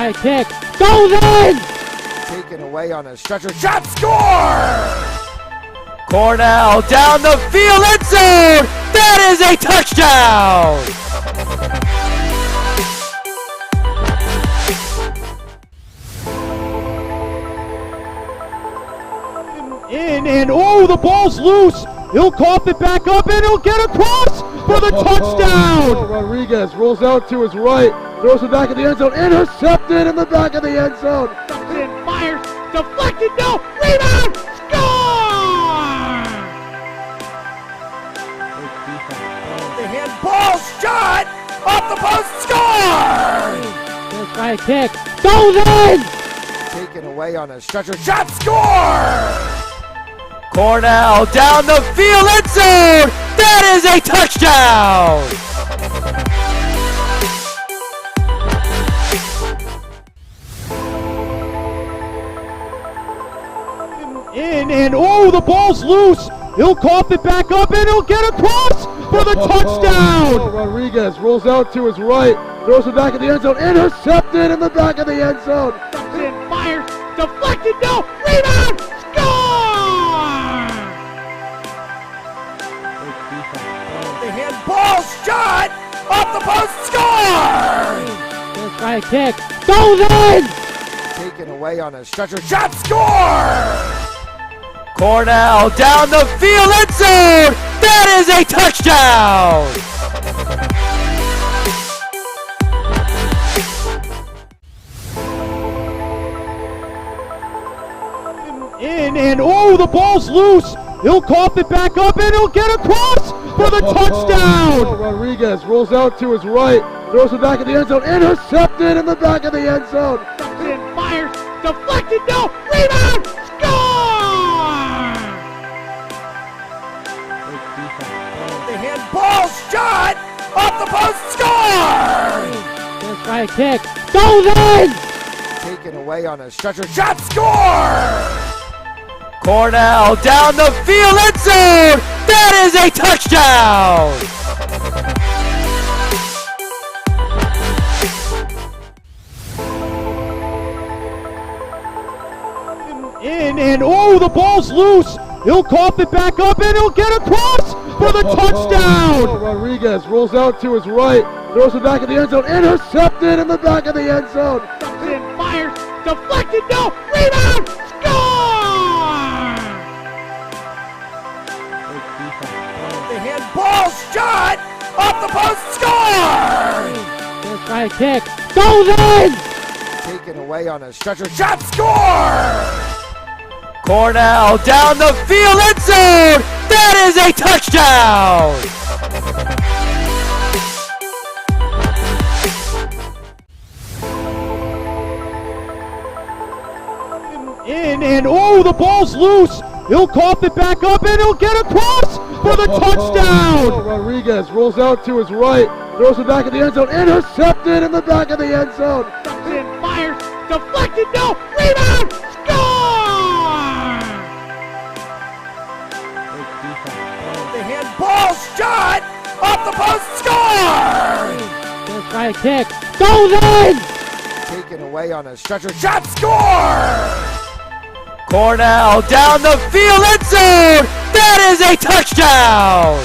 Right kick. Goes in! Taken away on a stretcher. Shot score! Cornell down the field, end zone! That is a touchdown! In and oh, the ball's loose. He'll cough it back up and he'll get across for the touchdown. Rodriguez rolls out to his right, throws it back in the end zone, intercepted in the back of the end zone. And fires, deflected, no, rebound, score! The handball shot off the post, score! Right kick, goes in! Taken away on a stretcher. Shot score! Cornell down the field, end zone! That is a touchdown! In and oh, the ball's loose. He'll cough it back up and he'll get across for the touchdown. Rodriguez rolls out to his right, throws it back in the end zone, intercepted in the back of the end zone. And fires, deflected, no, rebound, score! The handball shot off the post, score! Right kick, goes in! Taken away on a stretcher. Shot score! Cornell down the field, end zone! That is a touchdown! In and oh, the ball's loose. He'll cough it back up and he'll get across for the touchdown. Rodriguez rolls out to his right, throws it back in the end zone, intercepted in the back of the end zone. And fires, deflected, no, rebound, score! The handball shot off the post, score! Right kick, goes in! Taken away on a stretcher. Shot score! Cornell down the field, end zone! That is a touchdown! In and oh, the ball's loose. He'll cough it back up and he'll get across for the touchdown. Rodriguez rolls out to his right, throws it back in the end zone, intercepted in the back of the end zone. And fires, deflected, no, rebound, score! The handball shot off the post, score! Right kick, goes in! Taken away on a stretcher. Shot score! Cornell down the field, end zone! That is a touchdown! In and oh, the ball's loose. He'll cough it back up and he'll get across for the touchdown. Rodriguez rolls out to his right, throws it back in the end zone, intercepted in the back of the end zone. And fires, deflected, no, rebound, score! The handball shot off the post, score! Right kick, goes in! Taken away on a stretcher. Shot score! Cornell down the field, end zone! That is a touchdown!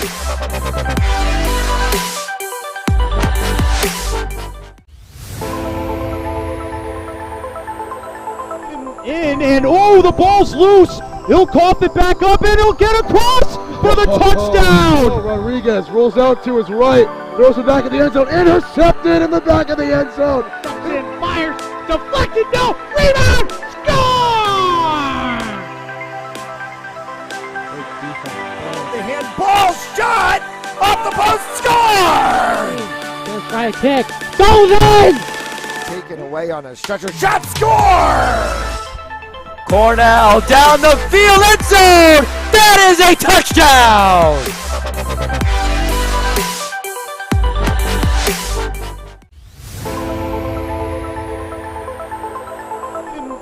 In and oh, the ball's loose. He'll cough it back up and he'll get across for the touchdown. Rodriguez rolls out to his right, throws it back in the end zone, intercepted in the back of the end zone. And fires, deflected, no, rebound, score! The handball shot off the post, score! Right kick, goes in! Taken away on a stretcher. Shot score! Cornell down the field, end zone! That is a touchdown!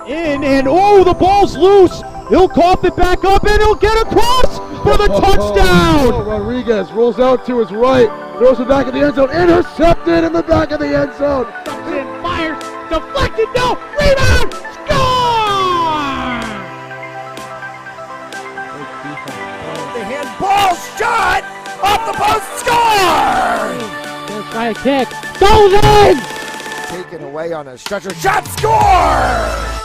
In and oh, the ball's loose. He'll cough it back up and he'll get across for the touchdown. Rodriguez rolls out to his right, throws it back in the end zone, intercepted in the back of the end zone. And fires, deflected, no, rebound, score! The handball shot off the post, score! First by a kick, goes in! Taken away on a stretcher, shot, score!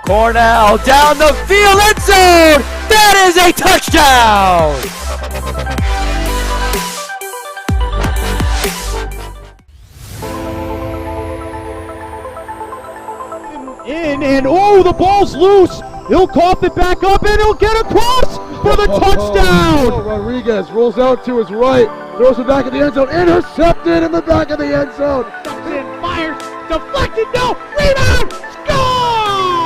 Cornell down the field, end zone! That is a touchdown! In, and oh, the ball's loose! He'll cough it back up and he'll get across for the touchdown! Rodriguez rolls out to his right, throws it back in the end zone, intercepted in the back of the end zone. In, fires, deflected, no, rebound, score!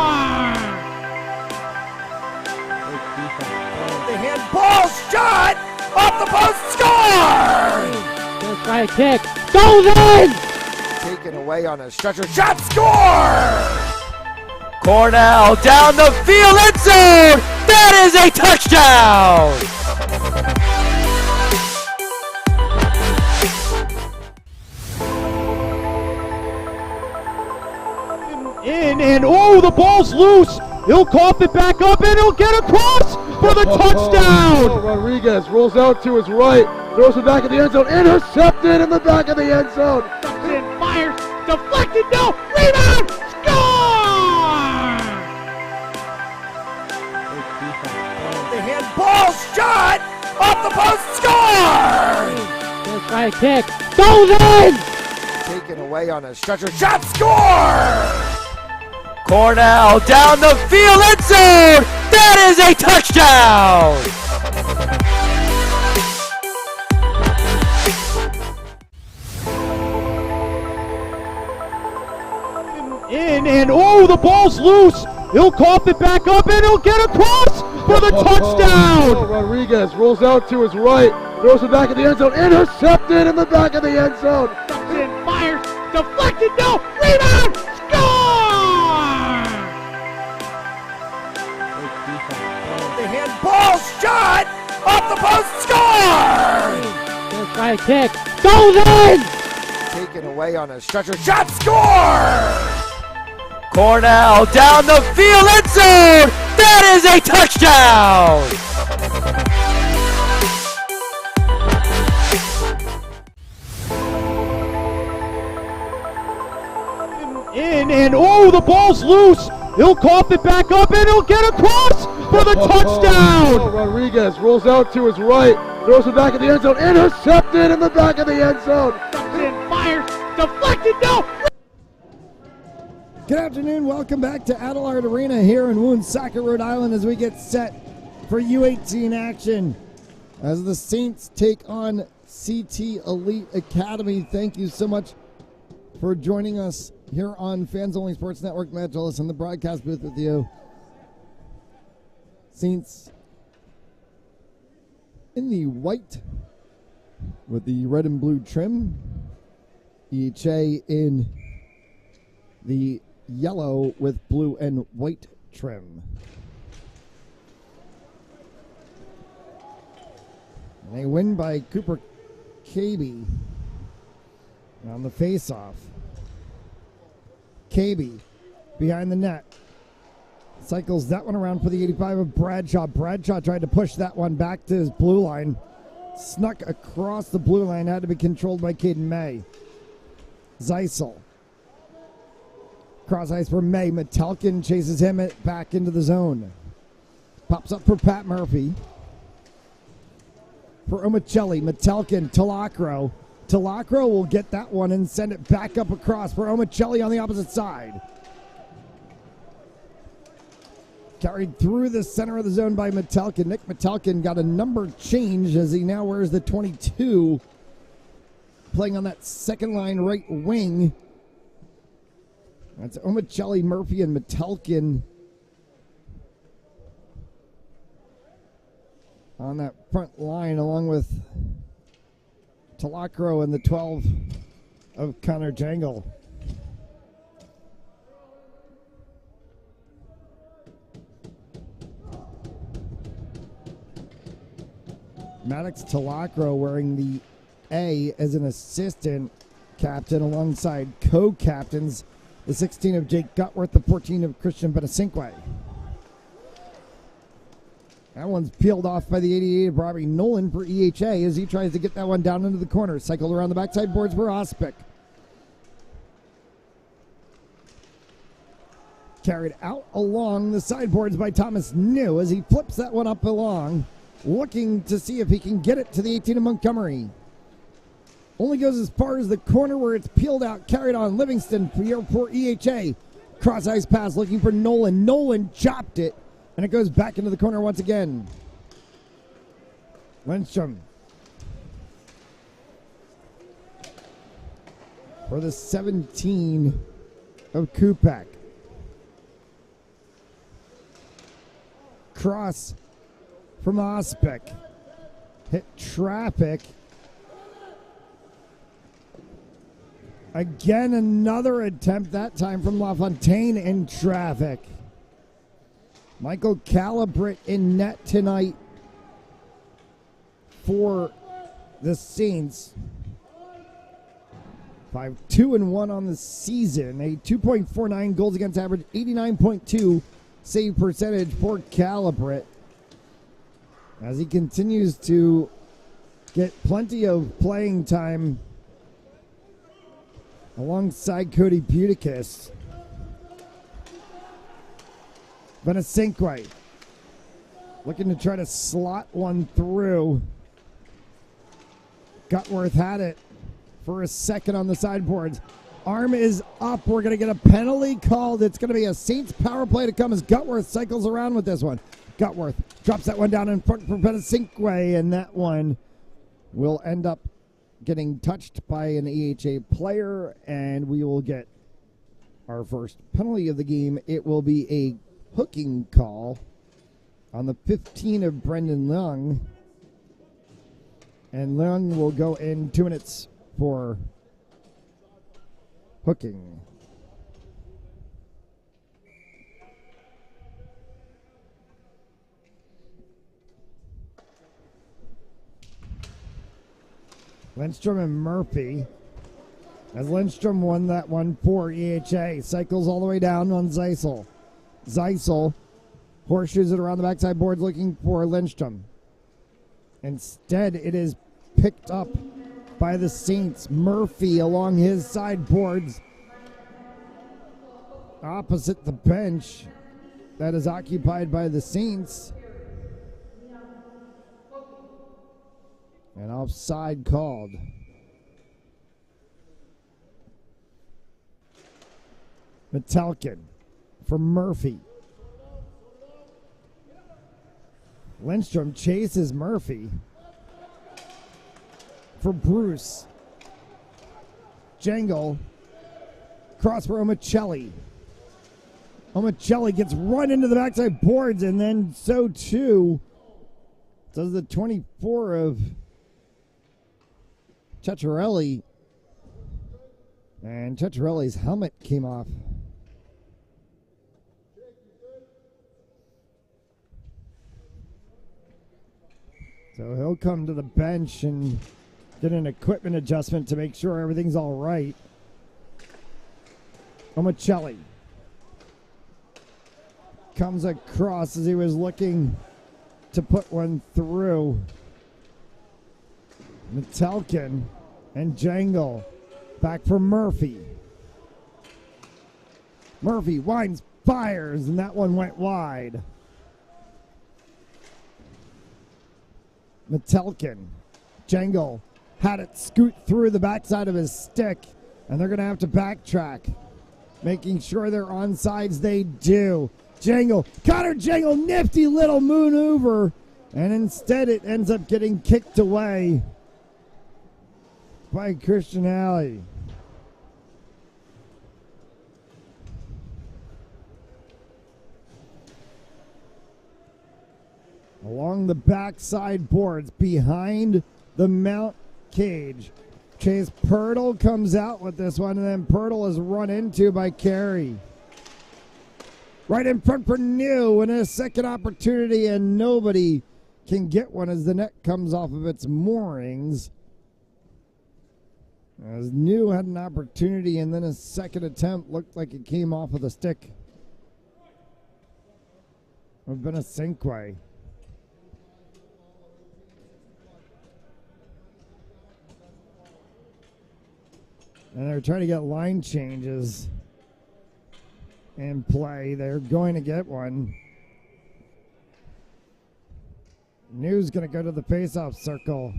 The handball shot off the post, score! First by a kick, goes in! Taken away on a stretcher, shot, score! Cornell down the field, end zone! That is a touchdown! In, and oh, the ball's loose! He'll cough it back up and he'll get across for the touchdown! Rodriguez rolls out to his right, throws it back in the end zone, intercepted in the back of the end zone. In, fires, deflected, no, rebound, score! The handball shot off the post, score! First by a kick, goes in! Taken away on a stretcher, shot, score! Cornell down the field, end zone! That is a touchdown! In, and oh, the ball's loose! He'll cough it back up and he'll get across for the touchdown! Rodriguez rolls out to his right, throws it back in the end zone, intercepted in the back of the end zone. In, fires, deflected, no, rebound, score! The handball shot off the post, score! First by a kick, goes in! Taken away on a stretcher, shot, score! Cornell down the field, end zone! That is a touchdown! In, and oh, the ball's loose! He'll cough it back up and he'll get across for the touchdown! Rodriguez rolls out to his right, throws it back in the end zone, intercepted in the back of the end zone. In, fires, deflected, no! Good afternoon. Welcome back to Adelard Arena here in Woonsocket, Rhode Island, as we get set for U18 action. As the Saints take on CT Elite Academy. Thank you so much for joining us here on Fans Only Sports Network. Matt Gillis in the broadcast booth with you. Saints in the white with the red and blue trim. EHA in the yellow with blue and white trim. And they win by Cooper Caby on the face-off. Caby behind the net. Cycles that one around for the 85 of Bradshaw. Bradshaw tried to push that one back to his blue line. Snuck across the blue line. Had to be controlled by Caden May. Zeisel. Cross ice for May. Metelkin chases him back into the zone. Pops up for Pat Murphy. For Omicelli. Metelkin. Talacro. Talacro will get that one and send it back up across for Omicelli on the opposite side. Carried through the center of the zone by Metelkin. Nick Metelkin got a number change as he now wears the 22. Playing on that second line right wing. That's Omicelli, Murphy, and Metelkin on that front line, along with Talacro and the 12 of Connor Jangle. Maddox Talacro wearing the A as an assistant captain alongside co-captains the 16 of Jake Gutworth, the 14 of Christian Benasinque. That one's peeled off by the 88 of Robbie Nolan for EHA as he tries to get that one down into the corner. Cycled around the backside boards for Ospic. Carried out along the sideboards by Thomas New as he flips that one up along, looking to see if he can get it to the 18 of Montgomery. Only goes as far as the corner where it's peeled out, carried on. Livingston for EHA. Cross ice pass looking for Nolan. Nolan chopped it, and it goes back into the corner once again. Lindstrom for the 17 of Kupak. Cross from Ospic. Hit traffic. Again, another attempt, that time from LaFontaine in traffic. Michael Calabrit in net tonight for the Saints. 5-2-1 on the season. A 2.49 goals against average, 89.2 save percentage for Calabrit. As he continues to get plenty of playing time alongside Cody Buticus. Benasinque looking to try to slot one through. Gutworth had it for a second on the sideboards. Arm is up. We're going to get a penalty called. It's going to be a Saints power play to come as Gutworth cycles around with this one. Gutworth drops that one down in front for Benasinque, and that one will end up getting touched by an EHA player, and we will get our first penalty of the game. It will be a hooking call on the 15 of Brendan Leung, and Leung will go in 2 minutes for hooking. Lindstrom and Murphy. As Lindstrom won that one for EHA. Cycles all the way down on Zeisel. Zeisel horseshoes it around the backside boards looking for Lindstrom. Instead, it is picked up by the Saints. Murphy along his sideboards opposite the bench that is occupied by the Saints. And offside called. Metelkin for Murphy. Lindstrom chases Murphy for Bruce. Jangle. Cross for Omicelli. Omicelli gets run into the backside boards, and then so too does the 24 of Ceccarelli, and Ceccarelli's helmet came off. So he'll come to the bench and get an equipment adjustment to make sure everything's all right. Omicelli comes across as he was looking to put one through. Metelkin and Jangle back for Murphy. Murphy winds, fires, and that one went wide. Metelkin. Jangle had it scoot through the backside of his stick, and they're going to have to backtrack, making sure they're on sides. They do. Jangle, Connor Jangle, nifty little maneuver, and instead it ends up getting kicked away by Christian Alley. Along the backside boards, behind the mount cage. Chase Pirtle comes out with this one, and then Pirtle is run into by Carey. Right in front for New, and a second opportunity, and nobody can get one as the net comes off of its moorings. As New had an opportunity, and then his second attempt looked like it came off of the stick. It would have been a sinkway. And they're trying to get line changes in play. They're going to get one. New's going to go to the face-off circle.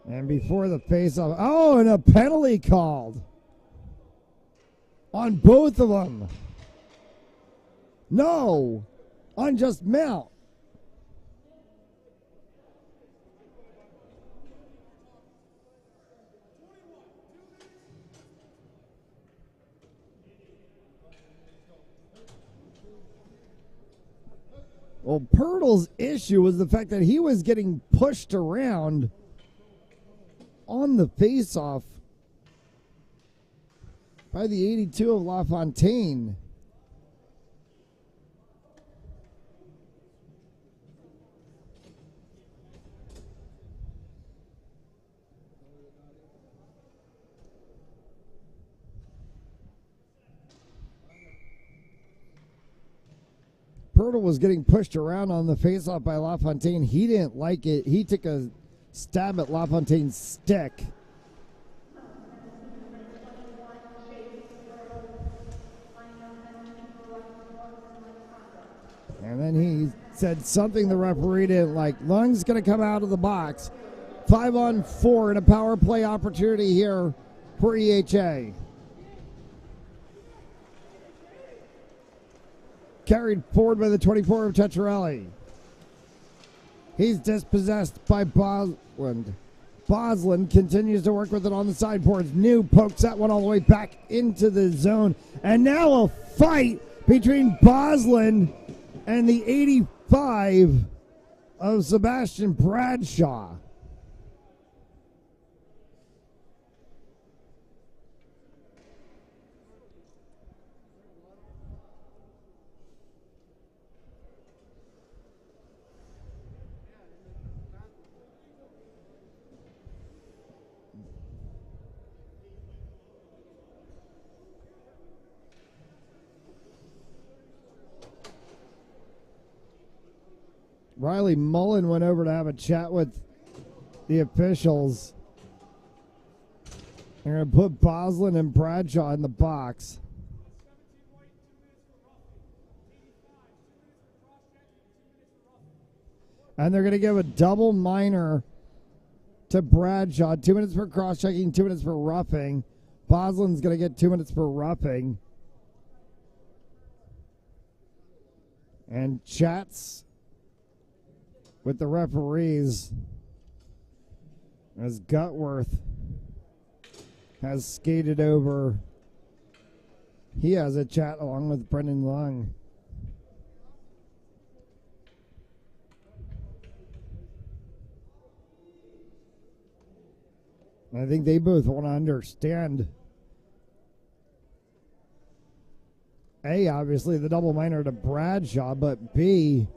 And before the face-off, oh, and a penalty called on both of them. No, on just Mount. Well, Pirtle's issue was the fact that he was getting pushed around on the face-off by the 82 of LaFontaine. Pirtle was getting pushed around on the face-off by LaFontaine. He didn't like it. He took a stab at LaFontaine's stick. And then he said something the referee didn't like. Lung's going to come out of the box. 5-on-4 and a power play opportunity here for EHA. Carried forward by the 24 of Ceccarelli. He's dispossessed by Bosland. Bosland continues to work with it on the sideboards. New pokes that one all the way back into the zone. And now a fight between Bosland and the 85 of Sebastian Bradshaw. Riley Mullen went over to have a chat with the officials. They're going to put Bosland and Bradshaw in the box. And they're going to give a double minor to Bradshaw. 2 minutes for cross-checking, 2 minutes for roughing. Bosland's going to get 2 minutes for roughing. And chats with the referees as Gutworth has skated over. He has a chat along with Brendan Lung. I think they both want to understand, A, obviously the double minor to Bradshaw, but B,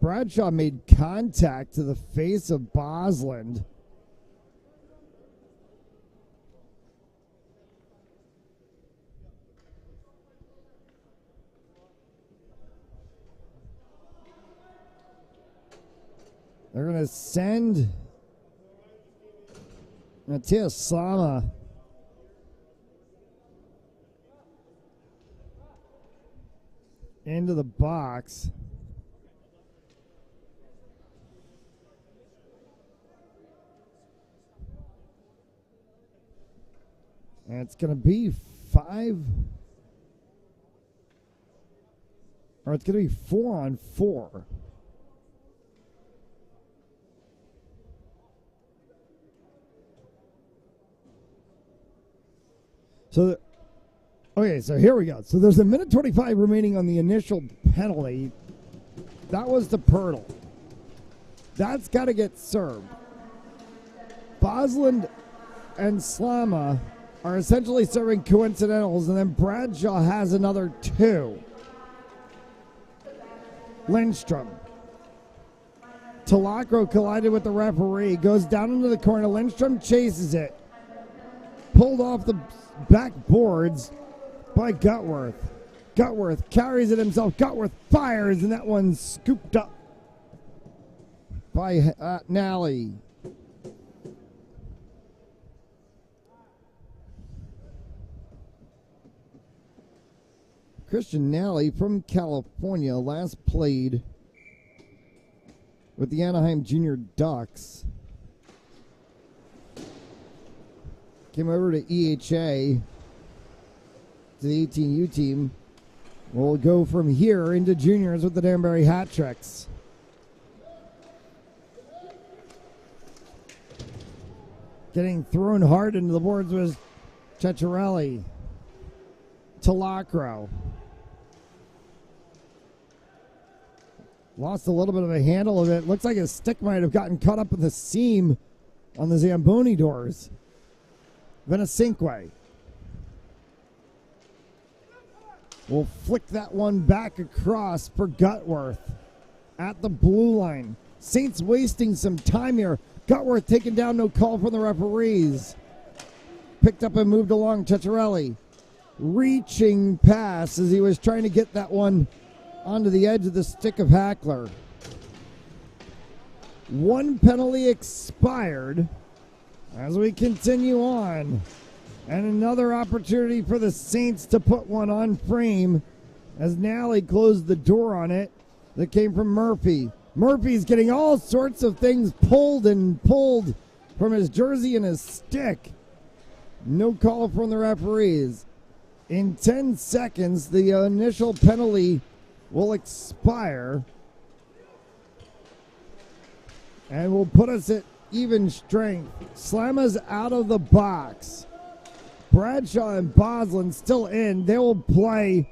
Bradshaw made contact to the face of Bosland. They're going to send Matthias Sama into the box. And it's going to be 5, or it's going to be 4-on-4. So, okay, so here we go. So there's a minute 25 remaining on the initial penalty. That was to Pirtle. That's got to get served. Bosland and Slama are essentially serving coincidentals, and then Bradshaw has another 2. Lindstrom Talacro collided with the referee, goes down into the corner. Lindstrom chases it. Pulled off the backboards by Gutworth. Gutworth carries it himself. Gutworth fires, and that one's scooped up by Nally. Christian Nally from California last played with the Anaheim Junior Ducks. Came over to EHA, to the 18U team. We'll go from here into juniors with the Danbury Hat Tricks. Getting thrown hard into the boards was Ceccarelli. Talacro. Lost a little bit of a handle of it. Looks like his stick might have gotten caught up in the seam on the Zamboni doors. Venecinque will flick that one back across for Gutworth at the blue line. Saints wasting some time here. Gutworth taken down, no call from the referees. Picked up and moved along. Ceccarelli reaching pass as he was trying to get that one onto the edge of the stick of Hackler. One penalty expired as we continue on. And another opportunity for the Saints to put one on frame as Nally closed the door on it that came from Murphy. Murphy's getting all sorts of things pulled from his jersey and his stick. No call from the referees. In 10 seconds, the initial penalty will expire and will put us at even strength. Slama's out of the box. Bradshaw and Boslin still in. They will play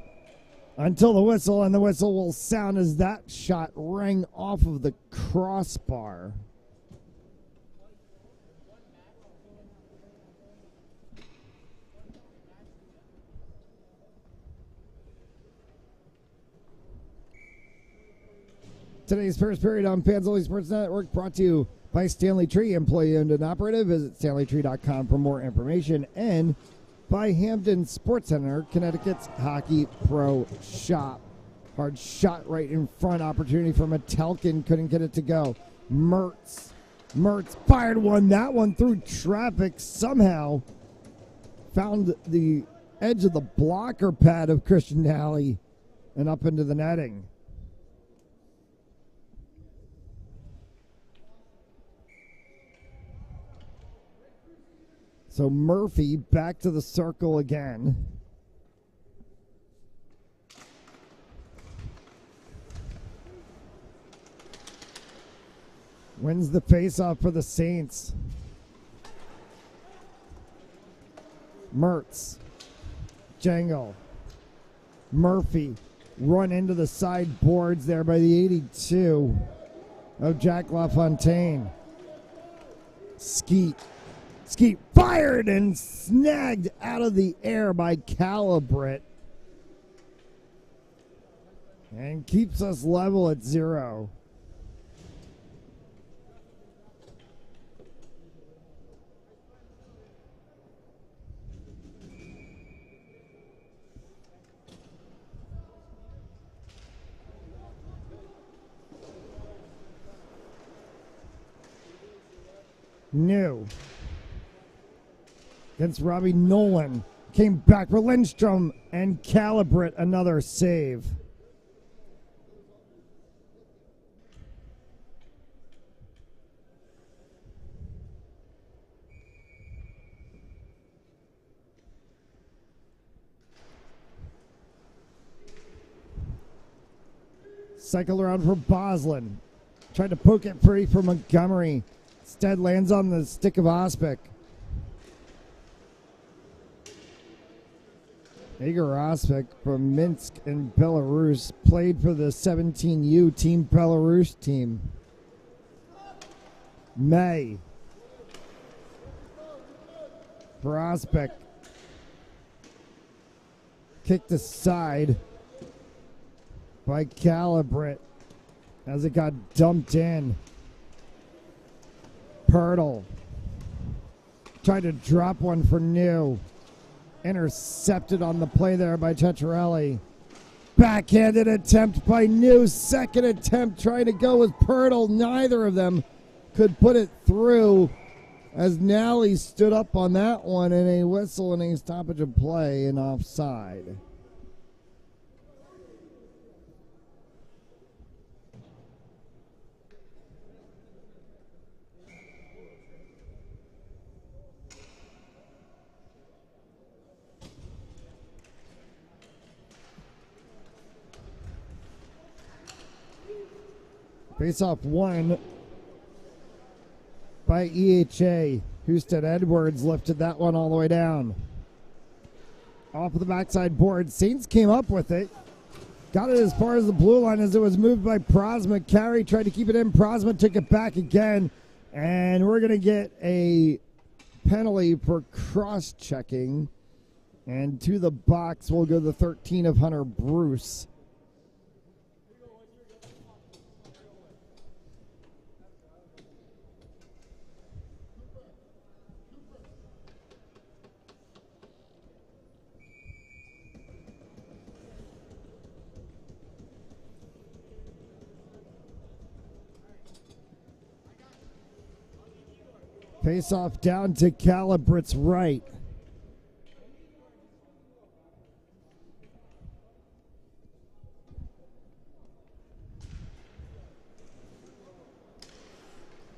until the whistle, and the whistle will sound as that shot rang off of the crossbar. Today's first period on Fans Only Sports Network brought to you by Stanley Tree, employee-owned and operative. Visit StanleyTree.com for more information. And by Hampden Sports Center, Connecticut's Hockey Pro Shop. Hard shot right in front. Opportunity for Metelkin. Couldn't get it to go. Mertz fired one. That one through traffic. Somehow found the edge of the blocker pad of Christian Nally and up into the netting. So Murphy back to the circle again. Wins the faceoff for the Saints. Mertz. Jangle. Murphy. Run into the side boards there by the 82 of Jack LaFontaine. Skeet fired and snagged out of the air by Calibret. And keeps us level at 0. New. Against Robbie Nolan. Came back for Lindstrom and Calibret, another save. Cycle around for Boslin. Tried to poke it free for Montgomery. Instead lands on the stick of Ospic. Igor Ospic from Minsk in Belarus played for the 17U Team Belarus team. May for Ospic. Kicked aside by Calibret as it got dumped in. Pirtle tried to drop one for New. Intercepted on the play there by Ceccarelli. Backhanded attempt by New. Second attempt trying to go with Pirtle. Neither of them could put it through as Nally stood up on that one, and a whistle and a stoppage of play and offside. Face-off won by EHA. Houston Edwards lifted that one all the way down. Off of the backside board. Saints came up with it. Got it as far as the blue line as it was moved by Prosma. Carey tried to keep it in. Prosma took it back again. And we're going to get a penalty for cross-checking. And to the box will go the 13 of Hunter Bruce. Face off down to Calibrit's right.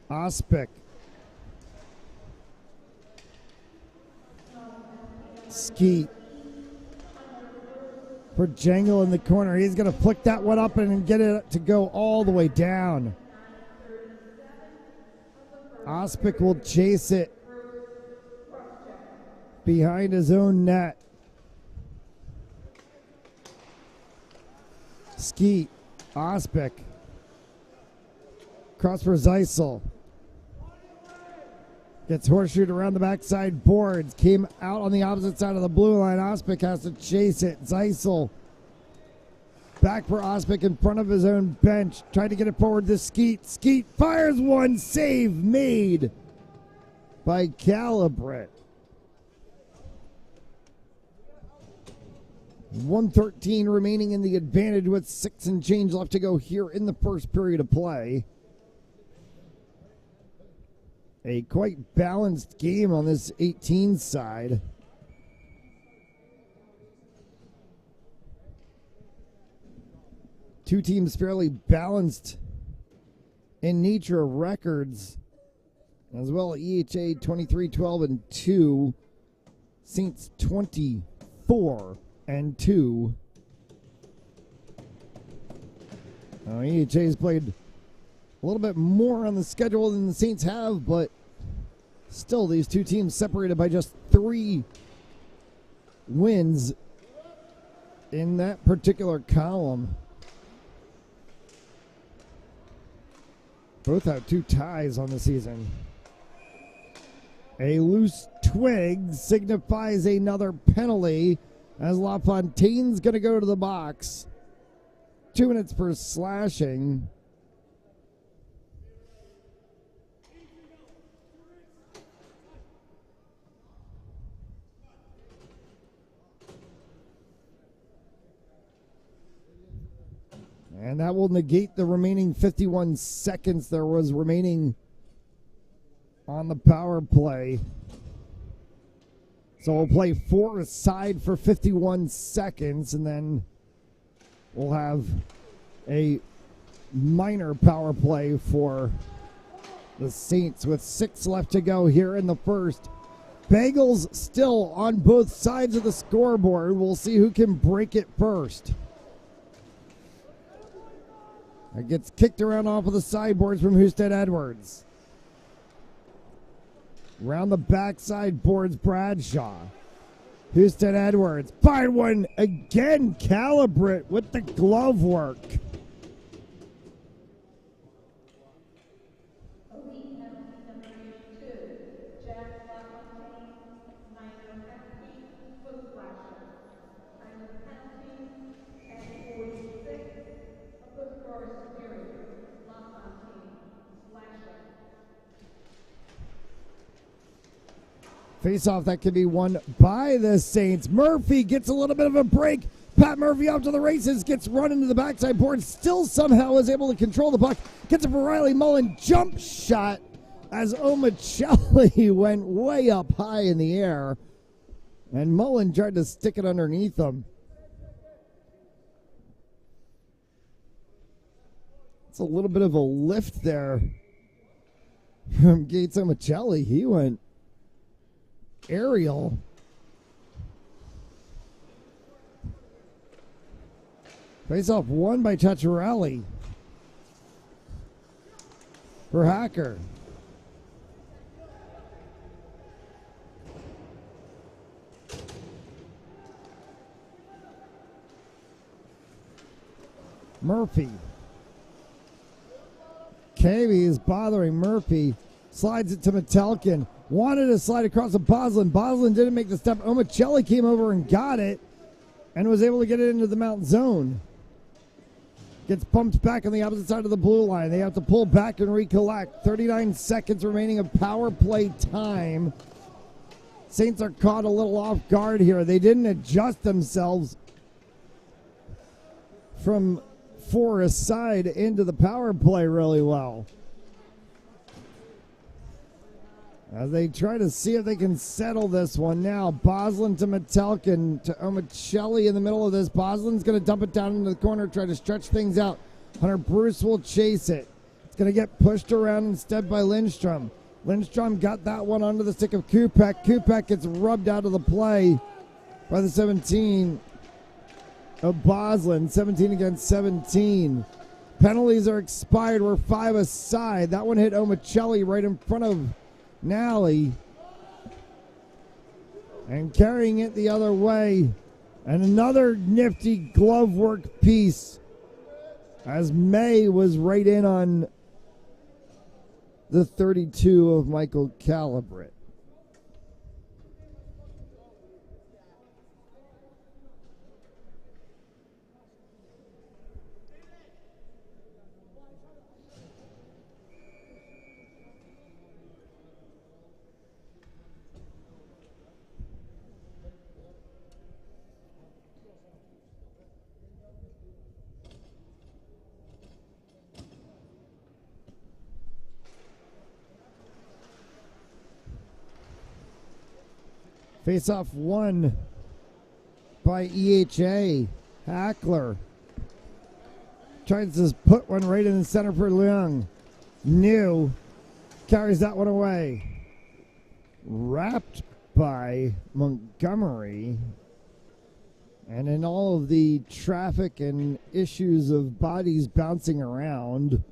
Ospic. Skeet. For Jangle in the corner. He's going to flick that one up and get it to go all the way down. Ospic will chase it behind his own net. Skeet, Ospic, cross for Zeisel. Gets horseshoed around the backside boards. Came out on the opposite side of the blue line. Ospic has to chase it. Zeisel back for Ospic in front of his own bench. Tried to get it forward to Skeet. Skeet fires one. Save made by Calibret. 1:13 remaining in the advantage with 6 and change left to go here in the first period of play. A quite balanced game on this 18 side. Two teams fairly balanced in nature of records as well. EHA 23-12-2. Saints 24-2. EHA's played a little bit more on the schedule than the Saints have, but still these two teams separated by just 3 wins in that particular column. Both have 2 ties on the season. A loose twig signifies another penalty as LaFontaine's going to go to the box. 2 minutes for slashing. And that will negate the remaining 51 seconds there was remaining on the power play. So we'll play 4 aside for 51 seconds, and then we'll have a minor power play for the Saints with 6 left to go here in the first. Bagels still on both sides of the scoreboard. We'll see who can break it first. It gets kicked around off of the sideboards from Houston Edwards. Around the backside boards, Bradshaw. Houston Edwards. Fired one again. Calibret with the glove work. Face-off that can be won by the Saints. Murphy gets a little bit of a break. Pat Murphy off to the races, gets run into the backside board, still somehow is able to control the puck. Gets it for Riley Mullen. Jump shot as Omicelli went way up high in the air. And Mullen tried to stick it underneath him. It's a little bit of a lift there from Gates Omicelli. He went aerial. Face-off won by Cacciarelli for Hacker. Murphy. Cavey is bothering Murphy. Slides it to Metelkin. Wanted to slide across to Boslin. Boslin didn't make the step. Omicelli came over and got it and was able to get it into the Mount zone. Gets pumped back on the opposite side of the blue line. They have to pull back and recollect. 39 seconds remaining of power play time. Saints are caught a little off guard here. They didn't adjust themselves from Forrest's side into the power play really well. As they try to see if they can settle this one now. Boslin to Metelkin to Omicelli in the middle of this. Boslin's going to dump it down into the corner, try to stretch things out. Hunter Bruce will chase it. It's going to get pushed around instead by Lindstrom. Lindstrom got that one onto the stick of Kupek. Kupek gets rubbed out of the play by the 17 of Boslin. 17 against 17. Penalties are expired. We're 5 aside. That one hit Omicelli right in front of Nally, and carrying it the other way, and another nifty glove work piece as May was right in on the 32 of Michael Calibret. Face-off won by EHA. Hackler tries to put one right in the center for Leung. New carries that one away. Wrapped by Montgomery. And in all of the traffic and issues of bodies bouncing around,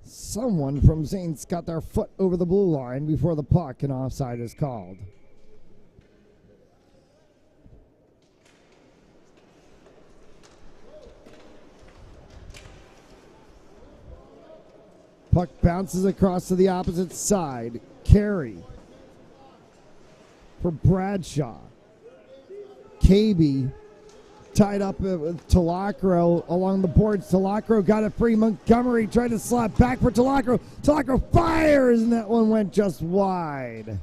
someone from Saints got their foot over the blue line before the puck and offside is called. Puck bounces across to the opposite side. Carey for Bradshaw. KB tied up with Talacro along the boards. Talacro got it free. Montgomery tried to slap back for Talacro. Talacro fires, and that one went just wide.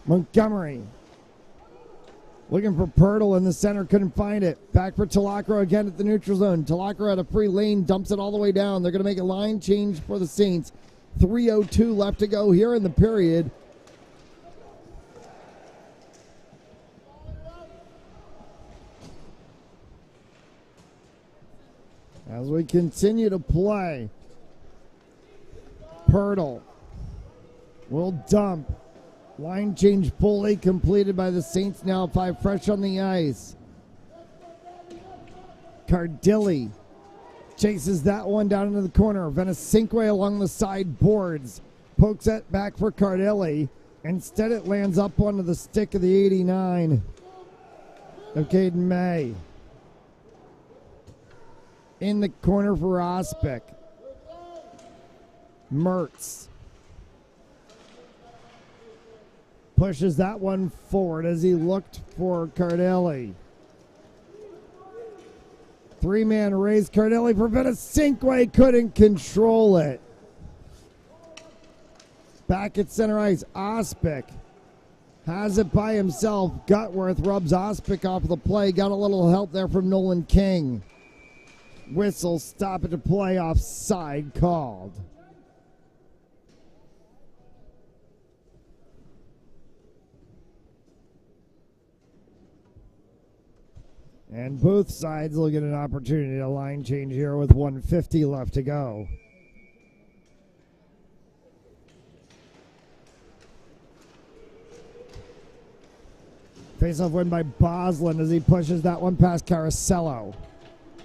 Montgomery looking for Pirtle in the center, couldn't find it. Back for Talacro again at the neutral zone. Talacro had a free lane, dumps it all the way down. They're going to make a line change for the Saints. 3:02 left to go here in the period. As we continue to play, Pirtle will dump. Line change fully completed by the Saints. Now 5 fresh on the ice. Cardilli chases that one down into the corner. Venesinkwe along the side boards. Pokes it back for Cardilli. Instead it lands up onto the stick of the 89 of Caden May. In the corner for Ospic. Mertz pushes that one forward as he looked for Cardilli. 3-man raise. Cardilli for Venesinkwe couldn't control it. Back at center ice, Ospic has it by himself. Gutworth rubs Ospic off the play. Got a little help there from Nolan King. Whistle, stop it to play, offside called. And both sides will get an opportunity to line change here with 1:50 left to go. Face-off win by Boslin as he pushes that one past Caracello.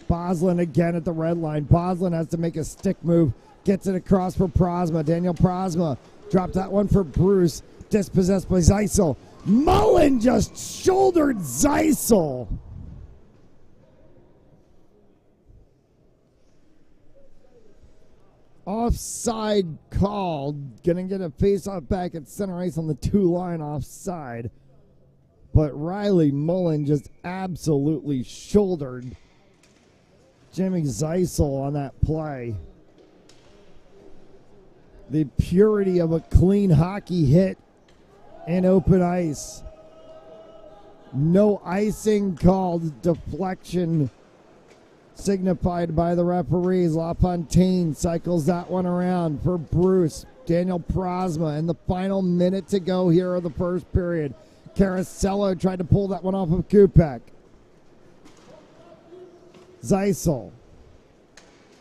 Boslin again at the red line. Boslin has to make a stick move. Gets it across for Prosma. Daniel Prosma dropped that one for Bruce. Dispossessed by Zeisel. Mullen just shouldered Zeisel. Offside called. Gonna get a face-off back at center ice on the 2-line offside. But Riley Mullen just absolutely shouldered Jimmy Zeisel on that play. The purity of a clean hockey hit in open ice. No icing called. Deflection signified by the referees. LaFontaine cycles that one around for Bruce. Daniel Prosma in the final minute to go here of the first period. Caracello tried to pull that one off of Kupek. Zeisel.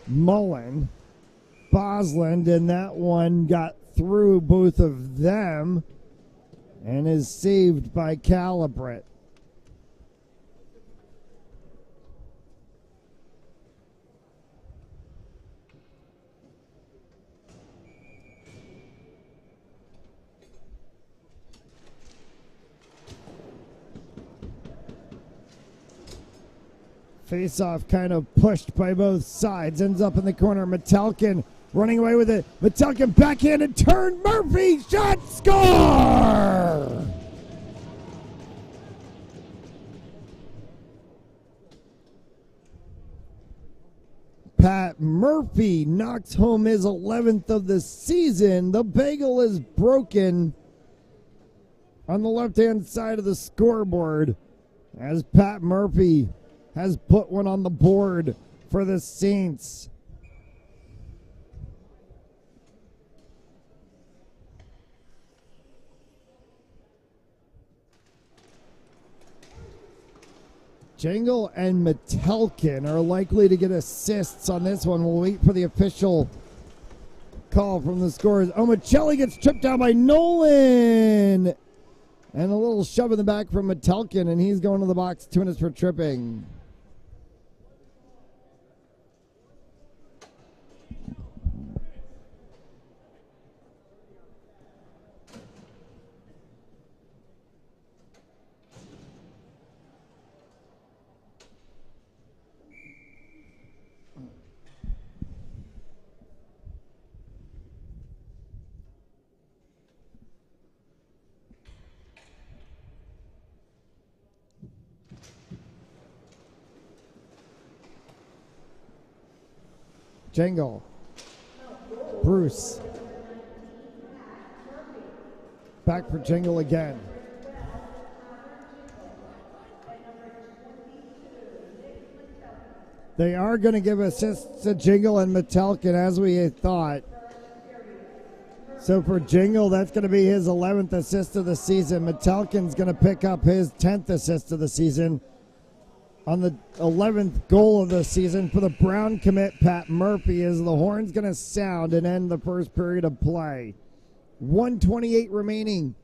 Mullen. Bosland, and that one got through both of them and is saved by Calibret. Face-off kind of pushed by both sides. Ends up in the corner. Metelkin running away with it. Metelkin backhanded turn. Murphy shot, score! Pat Murphy knocks home his 11th of the season. The bagel is broken on the left-hand side of the scoreboard as Pat Murphy has put one on the board for the Saints. Jangle and Metelkin are likely to get assists on this one. We'll wait for the official call from the scorers. Oh, Michelli gets tripped down by Nolan. And a little shove in the back from Metelkin, and he's going to the box. 2 minutes for tripping. Jangle. Bruce. Back for Jangle again. They are going to give assists to Jingle and Metelkin as we thought. So for Jingle, that's going to be his 11th assist of the season. Metelkin's going to pick up his 10th assist of the season. On the 11th goal of the season for the Brown commit, Pat Murphy, as the horn's going to sound and end the first period of play. 1:28 remaining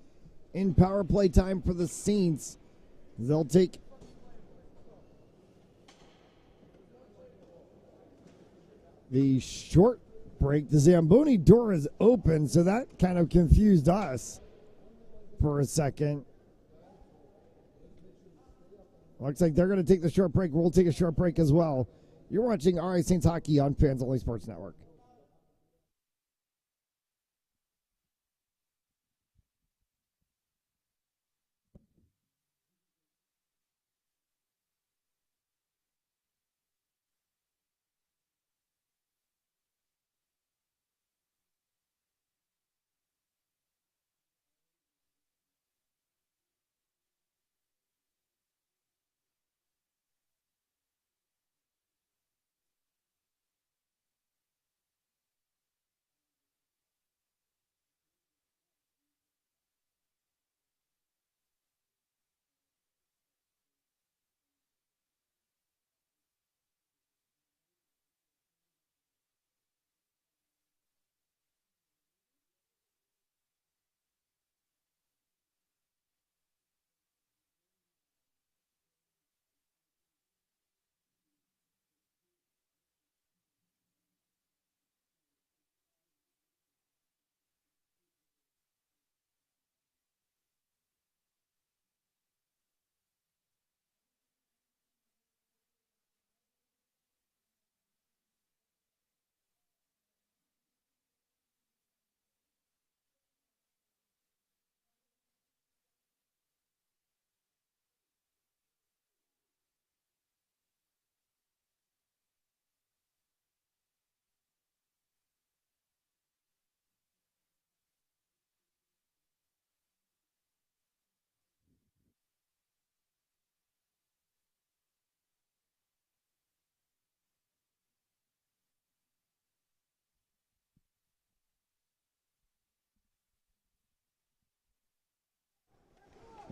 in power play time for the Saints. They'll take the short break. The Zamboni door is open, so that kind of confused us for a second. Looks like they're going to take the short break. We'll take a short break as well. You're watching RI Saints Hockey on Fans Only Sports Network.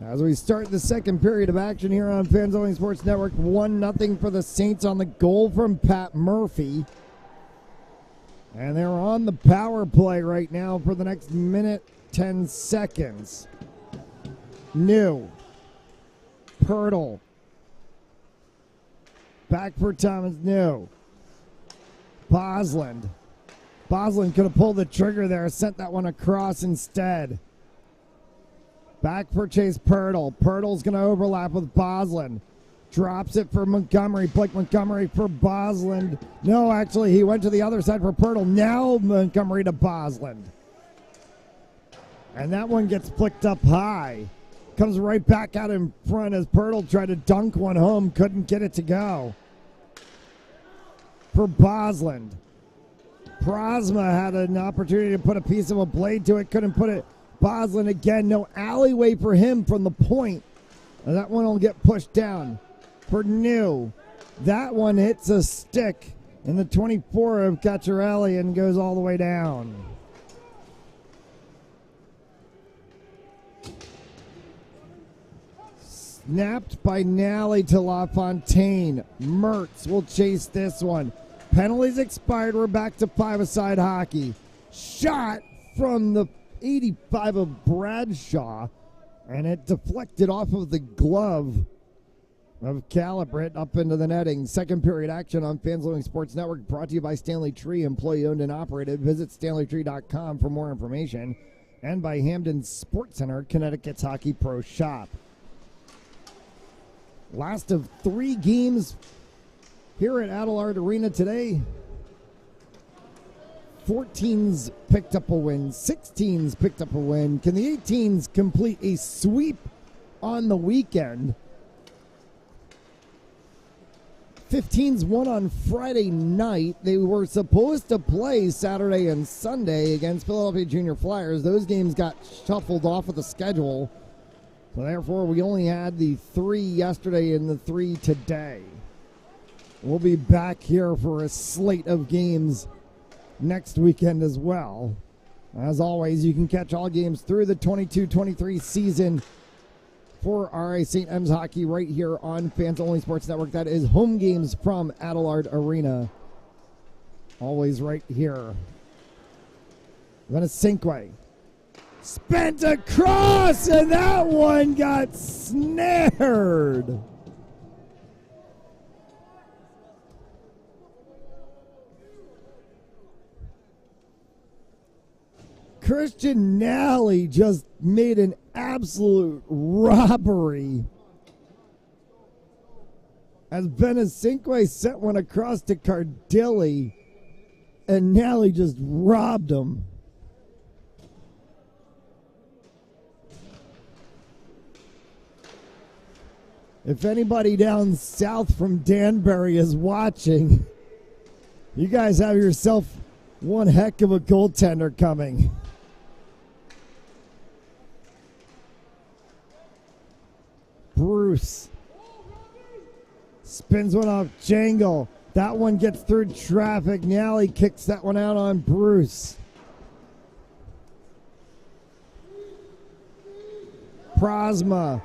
As we start the second period of action here on Fans Only Sports Network, 1-0 for the Saints on the goal from Pat Murphy. And they're on the power play right now for the next minute, 10 seconds. New. Pirtle. Back for Thomas New. Bosland. Bosland could have pulled the trigger there, sent that one across instead. Back for Chase Pirtle. Pirtle's going to overlap with Bosland. Drops it for Montgomery. Blake Montgomery for Bosland. No, actually, he went to the other side for Pirtle. Now Montgomery to Bosland. And that one gets flicked up high. Comes right back out in front as Pirtle tried to dunk one home. Couldn't get it to go. For Bosland. Prosma had an opportunity to put a piece of a blade to it. Couldn't put it. Bosland again, no alleyway for him from the point. And that one will get pushed down for New. That one hits a stick in the 24 of Cacciarelli and goes all the way down. Snapped by Nally to LaFontaine. Mertz will chase this one. Penalties expired. We're back to five-a-side hockey. Shot from the 85 of Bradshaw, and it deflected off of the glove of Calibret up into the netting. Second period action on Fans Living Sports Network, brought to you by Stanley Tree, employee owned and operated. Visit StanleyTree.com for more information, and by Hamden Sports Center, Connecticut's Hockey Pro Shop. Last of 3 games here at Adelard Arena today. 14s picked up a win. 16s picked up a win. Can the 18s complete a sweep on the weekend? 15s won on Friday night. They were supposed to play Saturday and Sunday against Philadelphia Junior Flyers. Those games got shuffled off of the schedule. So therefore, we only had the 3 yesterday and the 3 today. We'll be back here for a slate of games next weekend as well. As always, you can catch all games through the 22-23 season for RA St. M's Hockey right here on Fans Only Sports Network. That is home games from Adelard Arena. Always right here. Venesinque. Spent across, and that one got snared. Christian Nally just made an absolute robbery as Venesinque sent one across to Cardilli, and Nally just robbed him. If anybody down south from Danbury is watching, you guys have yourself one heck of a goaltender coming. Bruce spins one off Jangle. That one gets through traffic. Nally kicks that one out on Bruce. Prosma.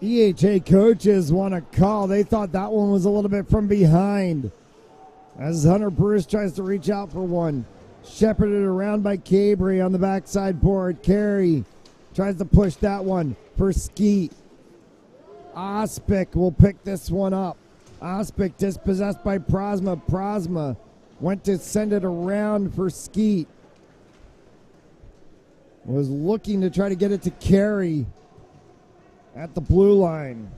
EHA coaches want a call. They thought that one was a little bit from behind. As Hunter Bruce tries to reach out for one. Shepherded around by Cabry on the backside board. Carey tries to push that one for Skeet. Ospic will pick this one up. Ospic dispossessed by Prosma. Prosma went to send it around for Skeet. Was looking to try to get it to Carey at the blue line.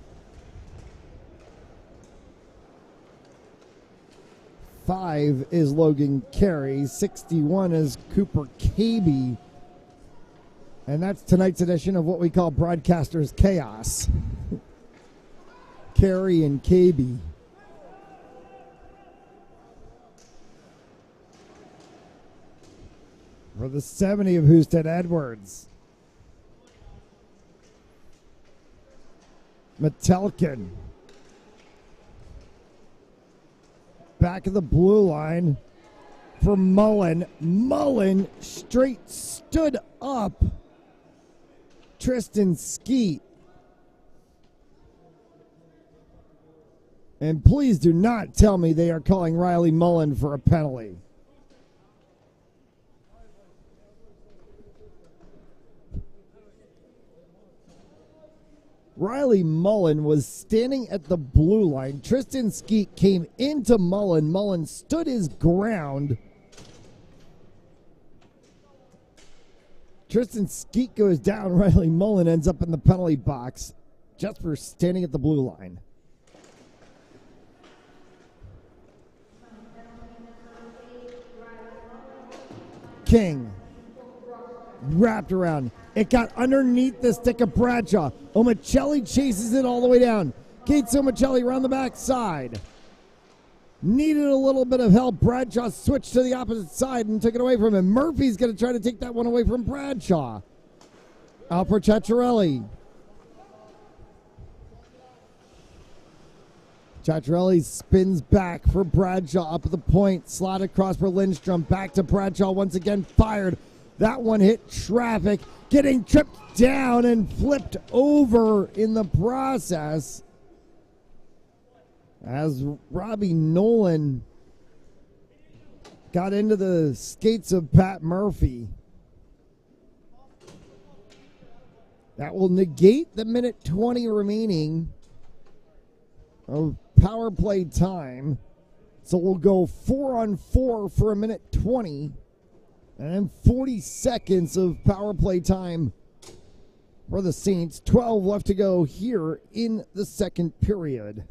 5 is Logan Carey. 61 is Cooper Caby. And that's tonight's edition of what we call Broadcasters Chaos. Carey and Caby. For the 70 of Houston Edwards. Metelkin. Back of the blue line for Mullen. Mullen straight stood up. Tristan Skeet. And please do not tell me they are calling Riley Mullen for a penalty. Riley Mullen was standing at the blue line. Tristan Skeet came into Mullen. Mullen stood his ground. Tristan Skeet goes down. Riley Mullen ends up in the penalty box just for standing at the blue line. King wrapped around. It got underneath the stick of Bradshaw. Omicelli chases it all the way down. Gates Omicelli around the backside. Needed a little bit of help. Bradshaw switched to the opposite side and took it away from him. Murphy's going to try to take that one away from Bradshaw. Out for Cacciarelli. Cacciarelli spins back for Bradshaw up at the point. Slot across for Lindstrom. Back to Bradshaw once again. Fired. That one hit traffic. Getting tripped down and flipped over in the process as Robbie Nolan got into the skates of Pat Murphy. That will negate the minute 20 remaining of power play time. So we'll go 4-on-4 for a minute 20. And then 40 seconds of power play time for the Saints. 12 left to go here in the second period.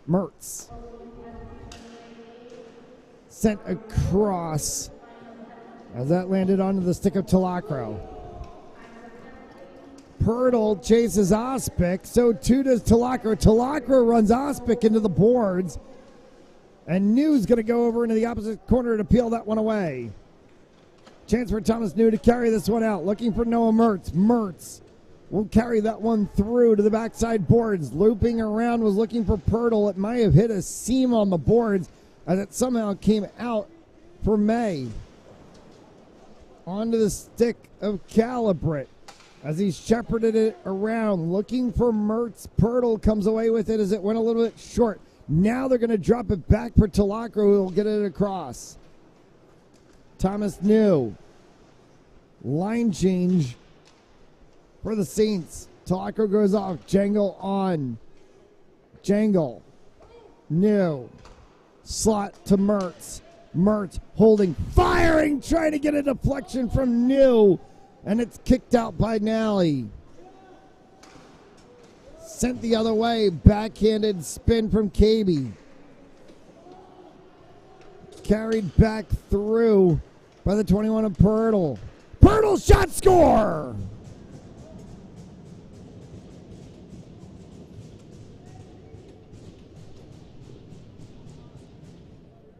Mertz sent across as that landed onto the stick of Talacro. Pirtle chases Ospic, so too does Talacro. Talacro runs Ospic into the boards, and New's going to go over into the opposite corner to peel that one away. Chance for Thomas New to carry this one out, looking for Noah Mertz. Mertz will carry that one through to the backside boards. Looping around, was looking for Pirtle. It might have hit a seam on the boards as it somehow came out for May. Onto the stick of Calibret as he shepherded it around, looking for Mertz. Pirtle comes away with it as it went a little bit short. Now they're going to drop it back for Talacro, who will get it across. Thomas New. Line change for the Saints. Talacro goes off. Jangle on. Jangle. New. Slot to Mertz. Mertz holding, firing, trying to get a deflection from New. And it's kicked out by Nally. Sent the other way. Backhanded spin from KB. Carried back through by the 21 of Pirtle. Pirtle shot, score!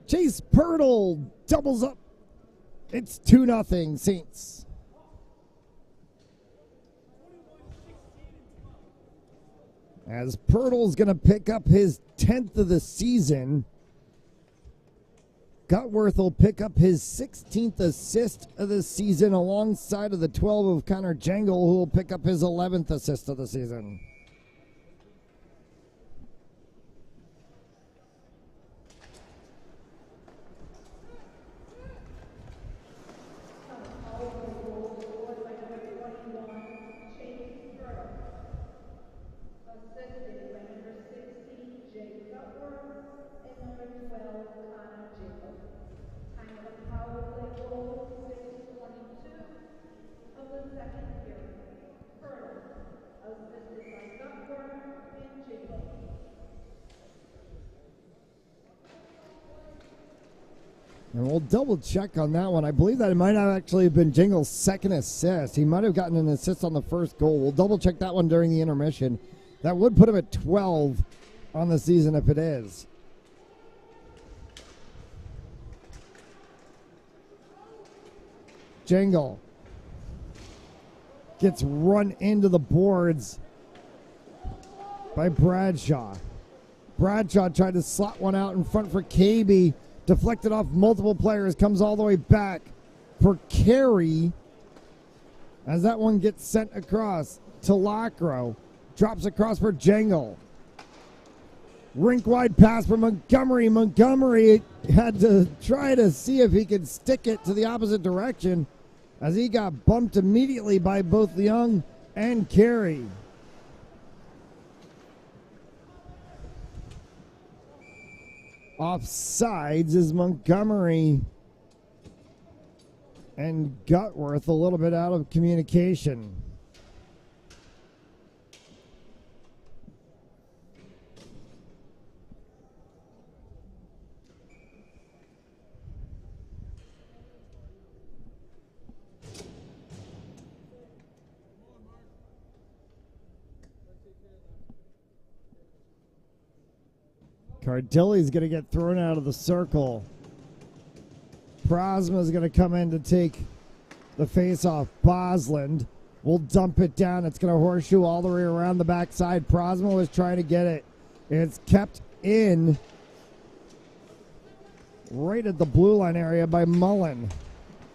Chase Pirtle doubles up. It's 2-0 Saints. As Pirtle's going to pick up his 10th of the season. Gutworth will pick up his 16th assist of the season alongside of the 12 of Connor Jangle, who will pick up his 11th assist of the season. And we'll double check on that one. I believe that it might not actually have been Jingle's second assist. He might have gotten an assist on the first goal. We'll double check that one during the intermission. That would put him at 12 on the season if it is. Jingle gets run into the boards by Bradshaw. Bradshaw tried to slot one out in front for KB. Deflected off multiple players. Comes all the way back for Carey. As that one gets sent across to Lacro. Drops across for Jangle. Rink wide pass for Montgomery. Montgomery had to try to see if he could stick it to the opposite direction as he got bumped immediately by both Young and Carey. Offsides is Montgomery and Gutworth a little bit out of communication. Cardilli's going to get thrown out of the circle. Prosma's going to come in to take the face-off. Bosland will dump it down. It's going to horseshoe all the way around the backside. Prosma was trying to get it. It's kept in right at the blue line area by Mullen.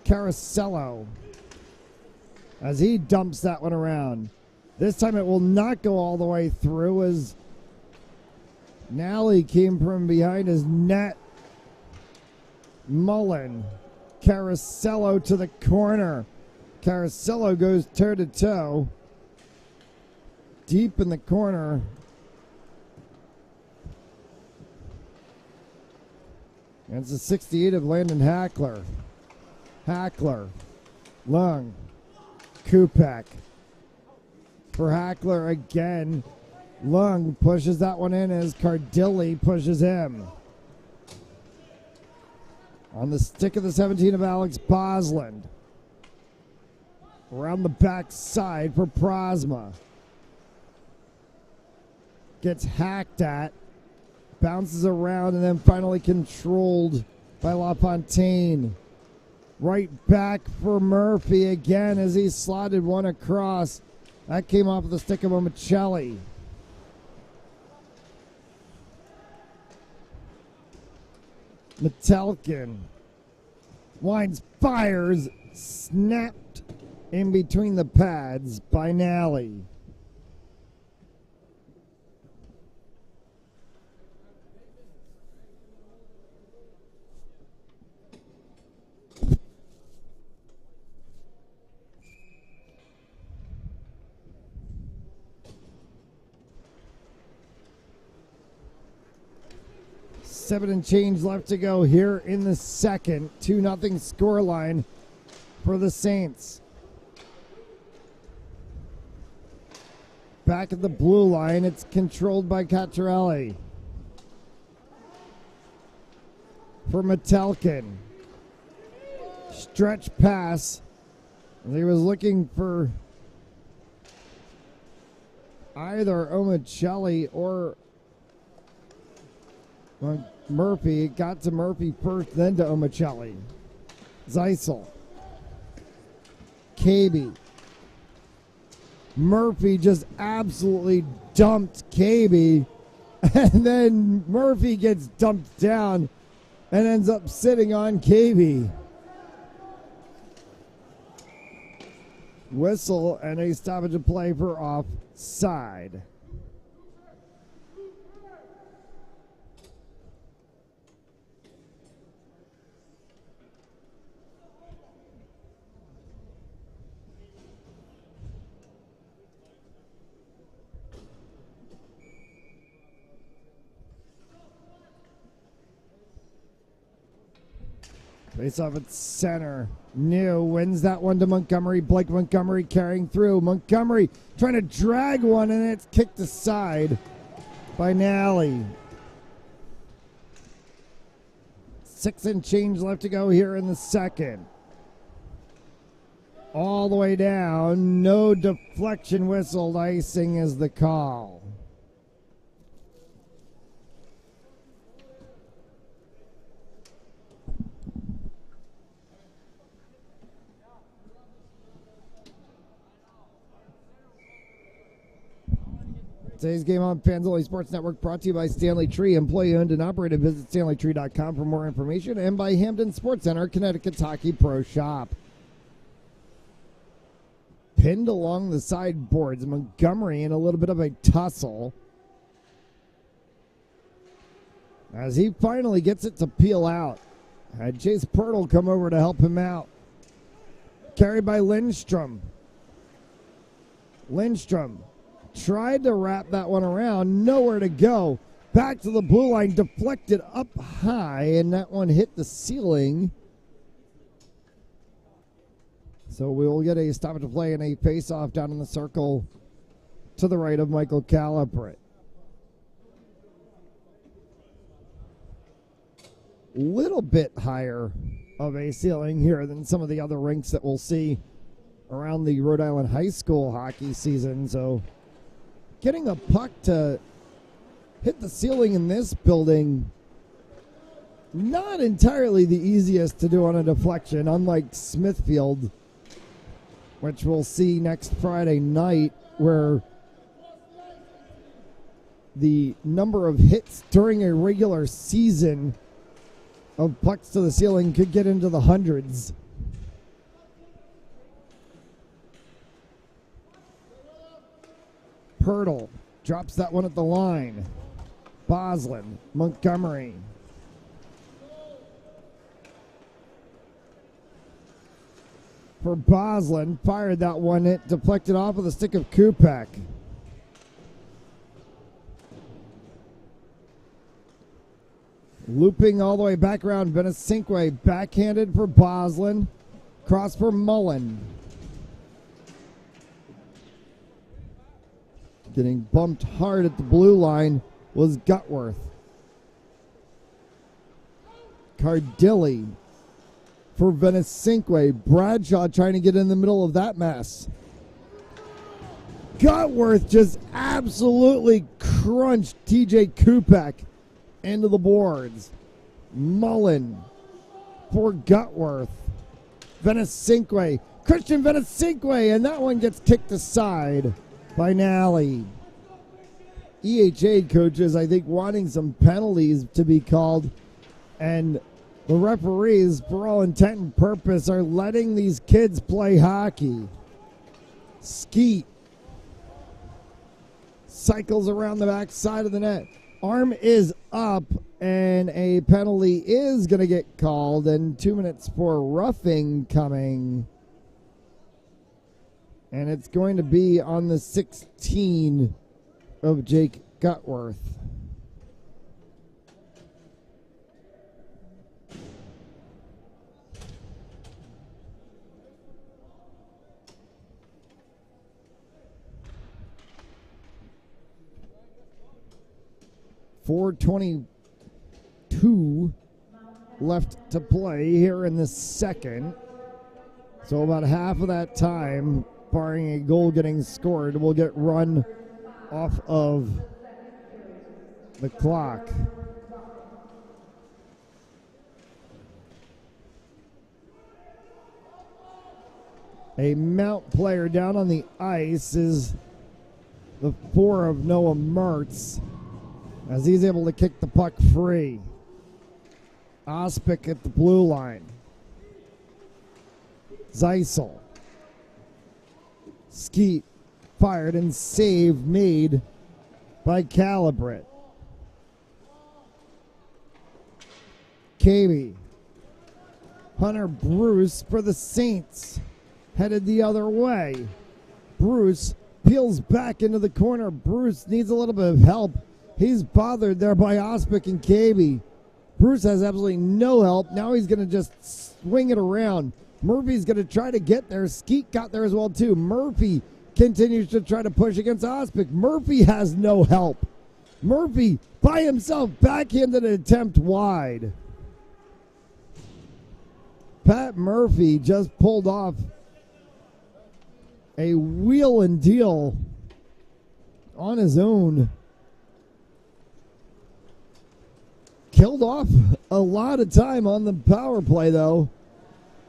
Caracello as he dumps that one around. This time it will not go all the way through as Nally came from behind his net. Mullen. Caracello to the corner. Caracello goes toe-to-toe. Deep in the corner. And it's a 68 of Landon Hackler. Hackler. Lung. Kupek. For Hackler again. Lung pushes that one in as Cardilli pushes him. On the stick of the 17 of Alex Bosland. Around the backside for Prosma. Gets hacked at. Bounces around and then finally controlled by LaFontaine. Right back for Murphy again as he slotted one across. That came off of the stick of Omicelli. Metelkin winds, fires, snapped in between the pads by Nally. Seven and change left to go here in the second. 2-0 score line for the Saints. Back at the blue line, it's controlled by Cacciarelli. For Metelkin. Stretch pass. He was looking for either Omicelli or Murphy. It got to Murphy first, then to Omicelli. Zeisel. KB. Murphy just absolutely dumped KB. And then Murphy gets dumped down and ends up sitting on KB. Whistle and a stoppage of play for offside. Face off at center. New wins that one to Montgomery. Blake Montgomery carrying through. Montgomery trying to drag one, and it's kicked aside by Nally. 6 and change left to go here in the second. All the way down. No deflection whistle. Icing is the call. Today's game on Fans Only Sports Network brought to you by Stanley Tree, employee owned and operated. Visit StanleyTree.com for more information, and by Hampton Sports Center, Connecticut's Hockey Pro Shop. Pinned along the sideboards, Montgomery in a little bit of a tussle as he finally gets it to peel out. Had Chase Pirtle come over to help him out. Carried by Lindstrom. Lindstrom tried to wrap that one around, nowhere to go. Back to the blue line, deflected up high, and that one hit the ceiling. So we will get a stoppage of play and a face-off down in the circle to the right of Michael Calibret. Little bit higher of a ceiling here than some of the other rinks that we'll see around the Rhode Island high school hockey season. So getting a puck to hit the ceiling in this building, not entirely the easiest to do on a deflection, unlike Smithfield, which we'll see next Friday night, where the number of hits during a regular season of pucks to the ceiling could get into the hundreds. Pirtle drops that one at the line. Boslin, Montgomery. For Boslin, fired that one. It deflected off of the stick of Kupek. Looping all the way back around, Benesinque backhanded for Boslin. Cross for Mullen. Getting bumped hard at the blue line was Gutworth. Cardilli for Benesinque. Bradshaw trying to get in the middle of that mess. Gutworth just absolutely crunched TJ Kupek into the boards. Mullen for Gutworth. Benesinque. Christian Benesinque, and that one gets kicked aside by Nally. EHA coaches, I think, wanting some penalties to be called, and the referees, for all intent and purpose, are letting these kids play hockey. Skeet cycles around the back side of the net. Arm is up, and a penalty is going to get called, and 2 minutes for roughing coming. And it's going to be on the 16 of Jake Gutworth. .422 left to play here in the second. So about half of that time, barring a goal getting scored, will get run off of the clock. A Mount player down on the ice is the 4 of Noah Mertz, as he's able to kick the puck free. Ospic at the blue line. Zeisel. Skeet fired and save made by Calibret. Cavey. Hunter Bruce for the Saints. Headed the other way. Bruce peels back into the corner. Bruce needs a little bit of help. He's bothered there by Ospic and Cavey. Bruce has absolutely no help. Now he's going to just swing it around. Murphy's going to try to get there. Skeet got there as well, too. Murphy continues to try to push against Ospic. Murphy has no help. Murphy, by himself, backhanded an attempt wide. Pat Murphy just pulled off a wheel and deal on his own. Killed off a lot of time on the power play, though.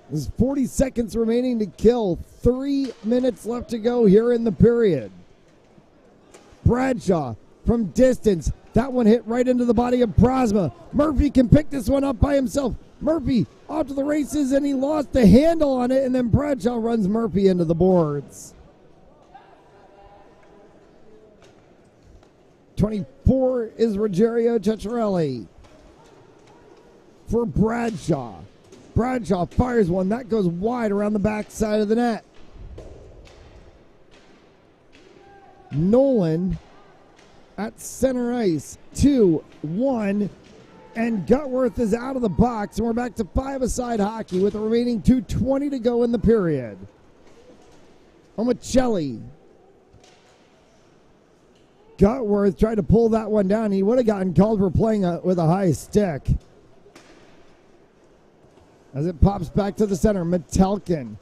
There's 40 seconds remaining to kill. 3 minutes left to go here in the period. Bradshaw from distance. That one hit right into the body of Prosma. Murphy can pick this one up by himself. Murphy off to the races, and he lost the handle on it, and then Bradshaw runs Murphy into the boards. 24 is Rogerio Ceccarelli for Bradshaw. Bradshaw fires one. That goes wide around the backside of the net. Nolan at center ice. 2-1. And Gutworth is out of the box. And we're back to five-a-side hockey with the remaining 2:20 to go in the period. Omicelli. Gutworth tried to pull that one down. He would have gotten called for playing with a high stick. As it pops back to the center, Metelkin.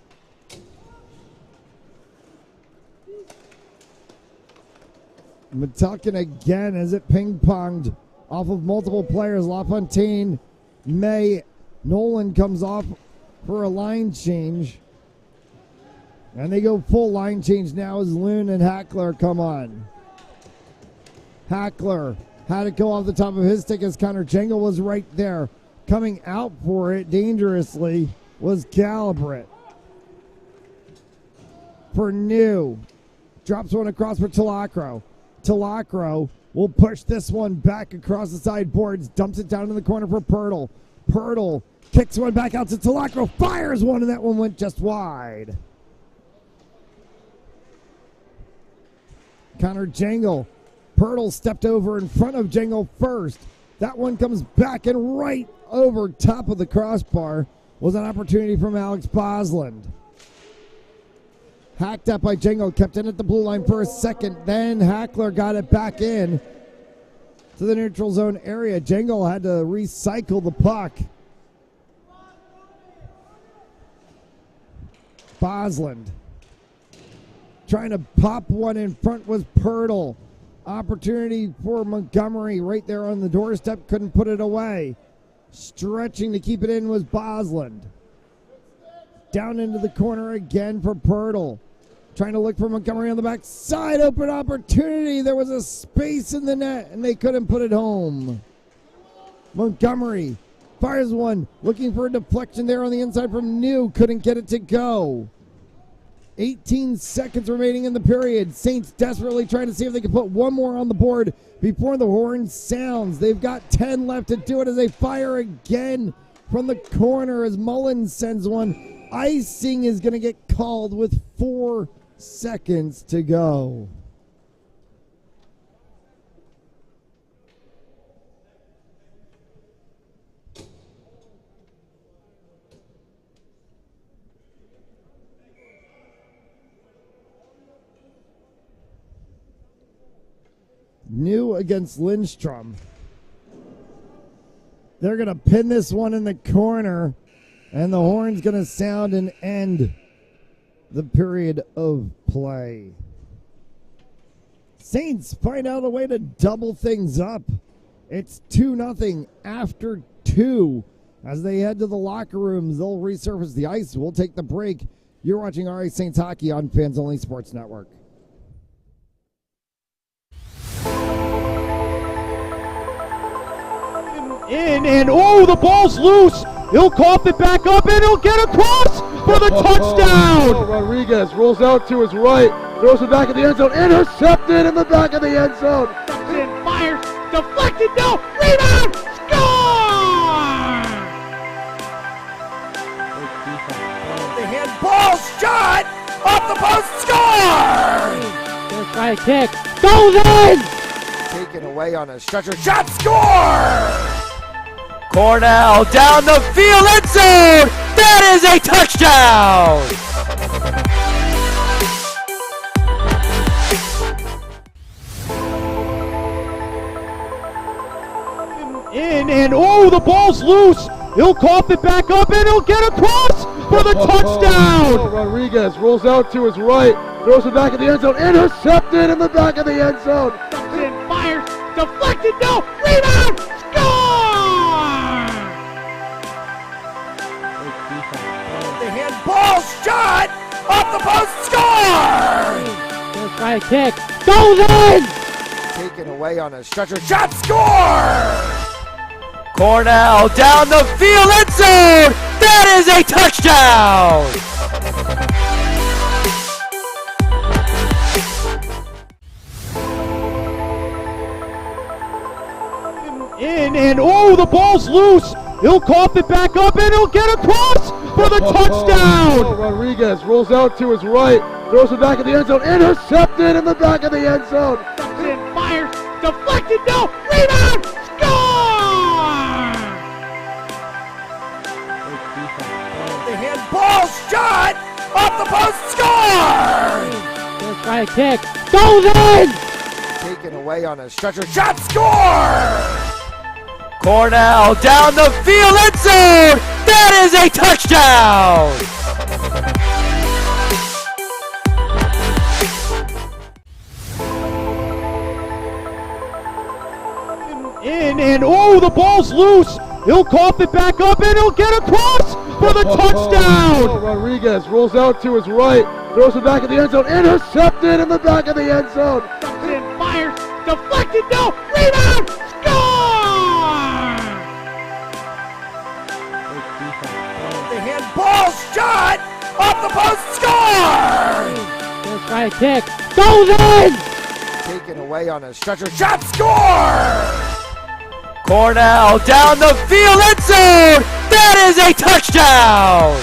Metelkin again as it ping-ponged off of multiple players. LaFontaine, May, Nolan comes off for a line change. And they go full line change now as Loon and Hackler come on. Hackler had it go off the top of his stick as Connor Jangle was right there. Coming out for it dangerously was Galbraith. For New. Drops one across for Talacro. Talacro will push this one back across the sideboards. Dumps it down in the corner for Pirtle. Pirtle kicks one back out to Talacro. Fires one, and that one went just wide. Connor Jangle. Pirtle stepped over in front of Jangle first. That one comes back and right over top of the crossbar was an opportunity from Alex Bosland. Hacked up by Jangle, kept in at the blue line for a second. Then Hackler got it back in to the neutral zone area. Jangle had to recycle the puck. Bosland trying to pop one in front was Pirtle. Opportunity for Montgomery right there on the doorstep. Couldn't put it away. Stretching to keep it in was Bosland. Down into the corner again for Pirtle. Trying to look for Montgomery on the back side. Open opportunity. There was a space in the net and they couldn't put it home. Montgomery fires one. Looking for a deflection there on the inside from New. Couldn't get it to go. 18 seconds remaining in the period. Saints desperately trying to see if they can put one more on the board before the horn sounds. They've got 10 left to do it as they fire again from the corner as Mullins sends one. Icing is going to get called with 4 seconds to go. New against Lindstrom. They're going to pin this one in the corner, and the horn's going to sound and end the period of play. Saints find out a way to double things up. It's 2-0 after 2. As they head to the locker rooms, they'll resurface the ice. We'll take the break. You're watching RA Saints Hockey on Fans Only Sports Network. In and oh, the ball's loose. He'll cough it back up and he'll get across for the touchdown. Rodriguez rolls out to his right, throws it back in the end zone, intercepted in the back of the end zone. And fires, deflected, no, rebound, score! The handball shot off the post, score! First try kick, goes in! Taken away on a stretcher shot, score! Cornell down the field, end zone! That is a touchdown! In and oh, the ball's loose. He'll cough it back up and he'll get across for the touchdown. Rodriguez rolls out to his right, throws it back in the end zone, intercepted in the back of the end zone. And fires, deflected, no, rebound, score! The handball shot off the post, score! First try kick, goes in! Taken away on a stretcher. Shot score! Cornell down the field, end zone! That is a touchdown! In and oh, the ball's loose. He'll cough it back up and he'll get across for the touchdown. Rodriguez rolls out to his right, throws it back in the end zone, intercepted in the back of the end zone. And fires, deflected, no, rebound, score! The handball shot off the post, score! First try kick. Goes in! Taken away on a stretcher. Shot score! Cornell down the field, end zone! That is a touchdown! In and oh, the ball's loose. He'll cough it back up and he'll get across for the touchdown. Rodriguez rolls out to his right, throws it back in the end zone, intercepted in the back of the end zone. And fires, deflected, no, rebound, score! The handball shot off the post, score! First try kick. Goes in! Taken away on a stretcher. Shot score! Cornell down the field, end zone! That is a touchdown!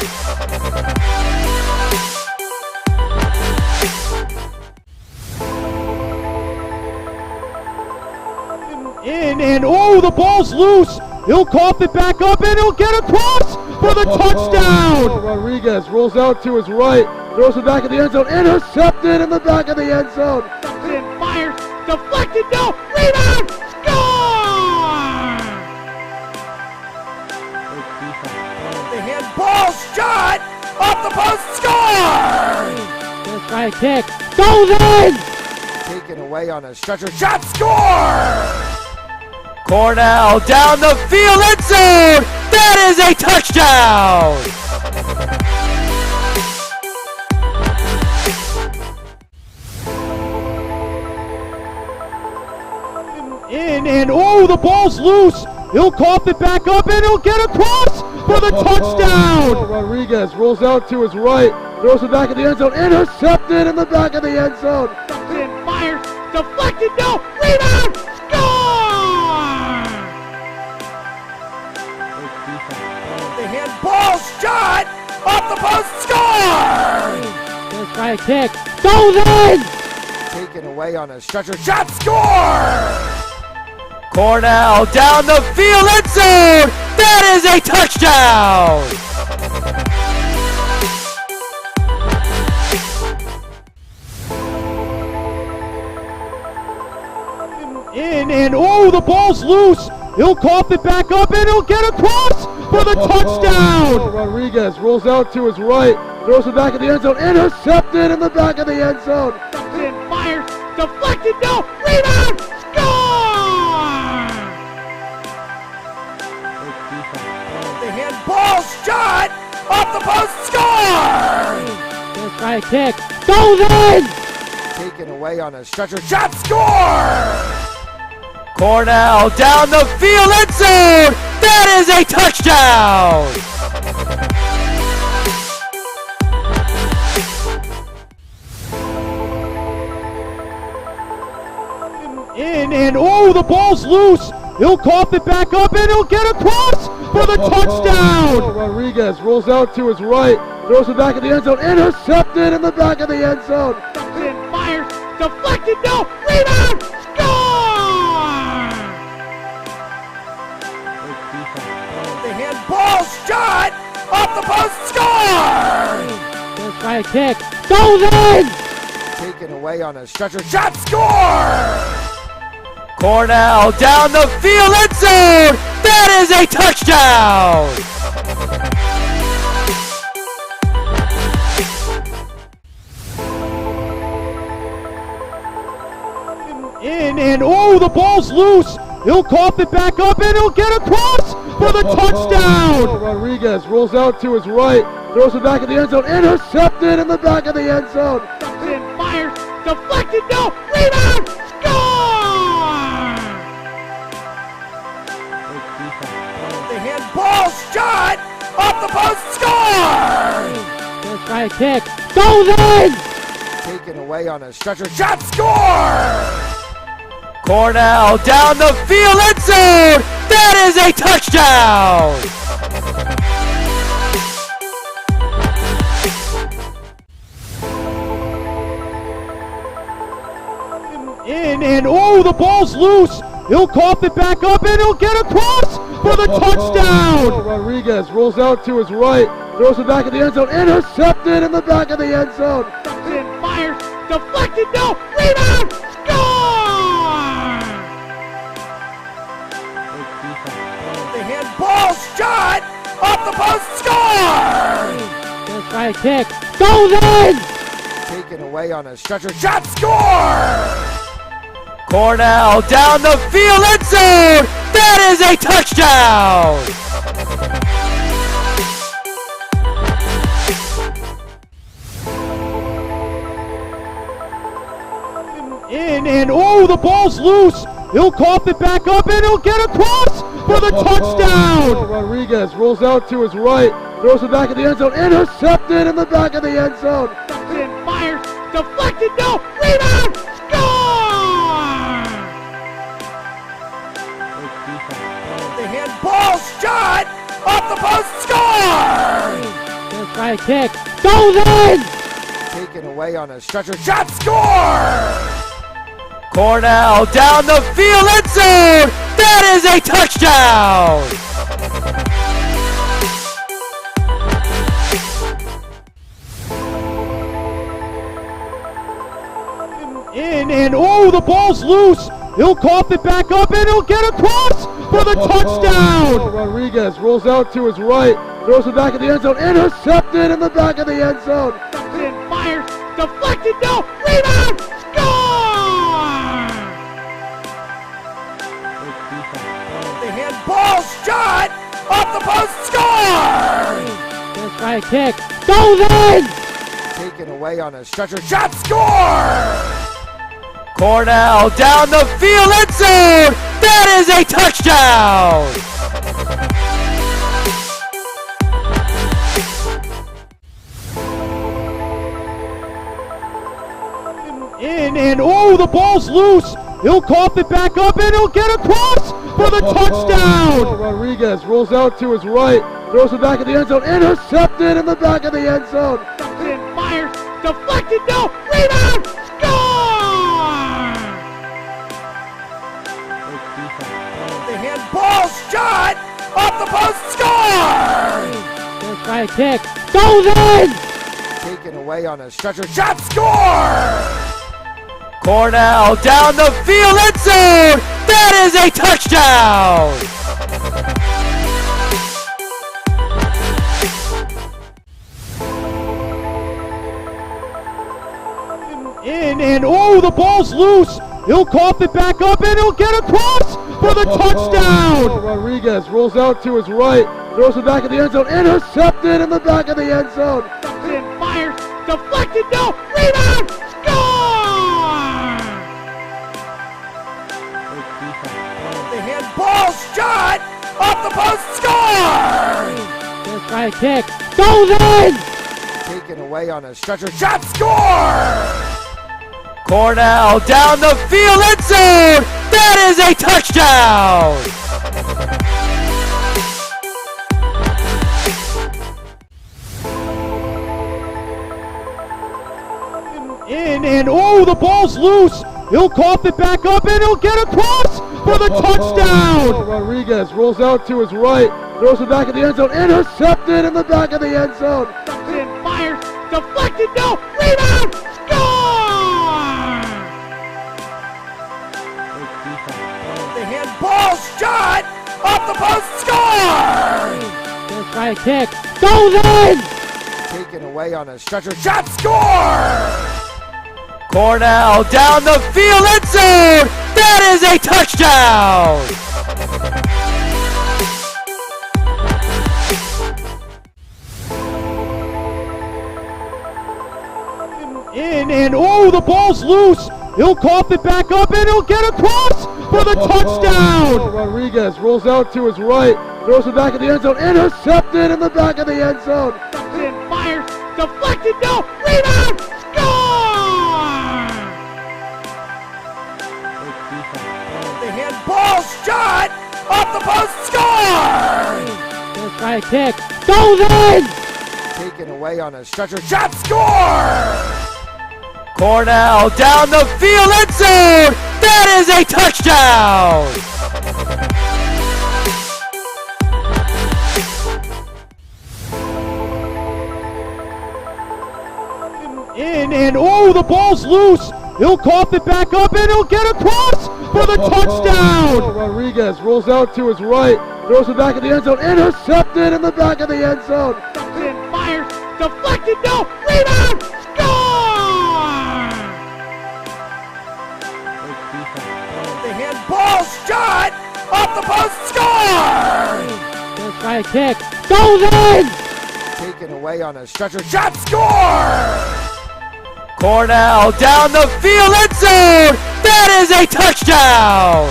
In and oh, the ball's loose. He'll cough it back up and he'll get across for the touchdown. Rodriguez rolls out to his right, throws it back in the end zone, intercepted in the back of the end zone. And fires, deflected, no, rebound, score! The handball shot off the post, score! First try kick. Goes in! Taken away on a stretcher. Shot score! Cornell down the field, end zone! That is a touchdown! In and oh, the ball's loose. He'll cough it back up and he'll get across for the touchdown. Rodriguez rolls out to his right, throws it back in the end zone, intercepted in the back of the end zone. And fires, deflected, no, rebound, score! The handball shot off the post, score! First try kick. Goes in! Taken away on a stretcher. Shot score! Cornell down the field, end zone! That is a touchdown! In and oh, the ball's loose. He'll cough it back up and he'll get across for the touchdown. Rodriguez rolls out to his right, throws it back in the end zone, intercepted in the back of the end zone. And fires, deflected, no, rebound, score! The handball shot off the post, score! First try kick. Goes in! Taken away on a stretcher. Shot score! Cornell down the field, end zone! That is a touchdown! In and oh, the ball's loose. He'll cough it back up and he'll get across for the touchdown. Rodriguez rolls out to his right, throws it back in the end zone, intercepted in the back of the end zone. And fires, deflected, no, rebound, score! The handball shot off the post, score! First try kick. Goes in! Taken away on a stretcher. Shot score! Cornell down the field, end zone! That is a touchdown! In and oh, the ball's loose. He'll cough it back up and he'll get across for the touchdown. Rodriguez rolls out to his right, throws it back in the end zone, intercepted in the back of the end zone. And fires, deflected, no, rebound, score! The handball shot off the post, score! Gonna try a kick. Goes in! Taken away on a stretcher, shot, score! Cornell down the field, end zone! That is a touchdown! In and oh, the ball's loose. He'll cough it back up and he'll get across for the touchdown. Rodriguez rolls out to his right, throws it back in the end zone, intercepted in the back of the end zone. And fires, deflected, no, rebound, score! The handball shot off the post, score! Gonna try a kick. Goes in! Taken away on a stretcher, shot, score! Cornell down the field, end zone! That is a touchdown! In and oh, the ball's loose. He'll cough it back up and he'll get across for the touchdown. Rodriguez rolls out to his right, throws it back in the end zone, intercepted in the back of the end zone. And fires, deflected, no, rebound, score! The handball shot off the post, score! Gonna try a kick. Goes in! Taken away on a stretcher, shot, score! Cornell down the field, end zone! That is a touchdown! In and oh, the ball's loose. He'll cough it back up and he'll get across for the touchdown. Rodriguez rolls out to his right, throws it back in the end zone, intercepted in the back of the end zone. And fires, deflected, no, rebound, score! The handball shot off the post, score! Gonna try a kick. Goes in! Taken away on a stretcher, shot, score! Cornell down the field, end zone! That is a touchdown! In and oh, the ball's loose. He'll cough it back up and he'll get across for the touchdown. Rodriguez rolls out to his right, throws it back in the end zone, intercepted in the back of the end zone. And fires, deflected, no, rebound, score! The handball shot off the post, score! Gonna try a kick. Goes in! Taken away on a stretcher, shot, score! Cornell down the field, end zone! That is a touchdown! In and oh, the ball's loose. He'll cough it back up and he'll get across for the touchdown. Rodriguez rolls out to his right, throws it back in the end zone, intercepted in the back of the end zone. And fires, deflected, no, rebound, score! The handball shot off the post, score! Gonna try a kick. Goes in! Taken away on a stretcher, shot, score! Cornell down the field, end zone! That is a touchdown! In and oh, the ball's loose. He'll cough it back up and he'll get across for the touchdown. Rodriguez rolls out to his right, throws it back in the end zone, intercepted in the back of the end zone. And fires, deflected, no, rebound, score! The handball shot off the post, score! Gonna try a kick. Goes in! Taken away on a stretcher, shot, score! Cornell down the field, end zone! That is a touchdown! In and oh, the ball's loose. He'll cough it back up and he'll get across for for the touchdown! Rodriguez rolls out to his right, throws it back in the end zone, intercepted in the back of the end zone. Fires, deflected, no, rebound, score! The handball shot off the post, score! Gonna try a kick. Goes in! Taken away on a stretcher shot, score! Cornell down the field, end zone. That is a touchdown. In and oh, the ball's loose. He'll cough it back up and he'll get across for the touchdown. Rodriguez rolls out to his right, throws it back in the end zone, intercepted in the back of the end zone. Fires, deflected, no, rebound, score! The handball shot off the post, score! Gonna try a kick. Goes in! Taken away on a stretcher shot, score! Cornell down the field, end zone. That is a touchdown.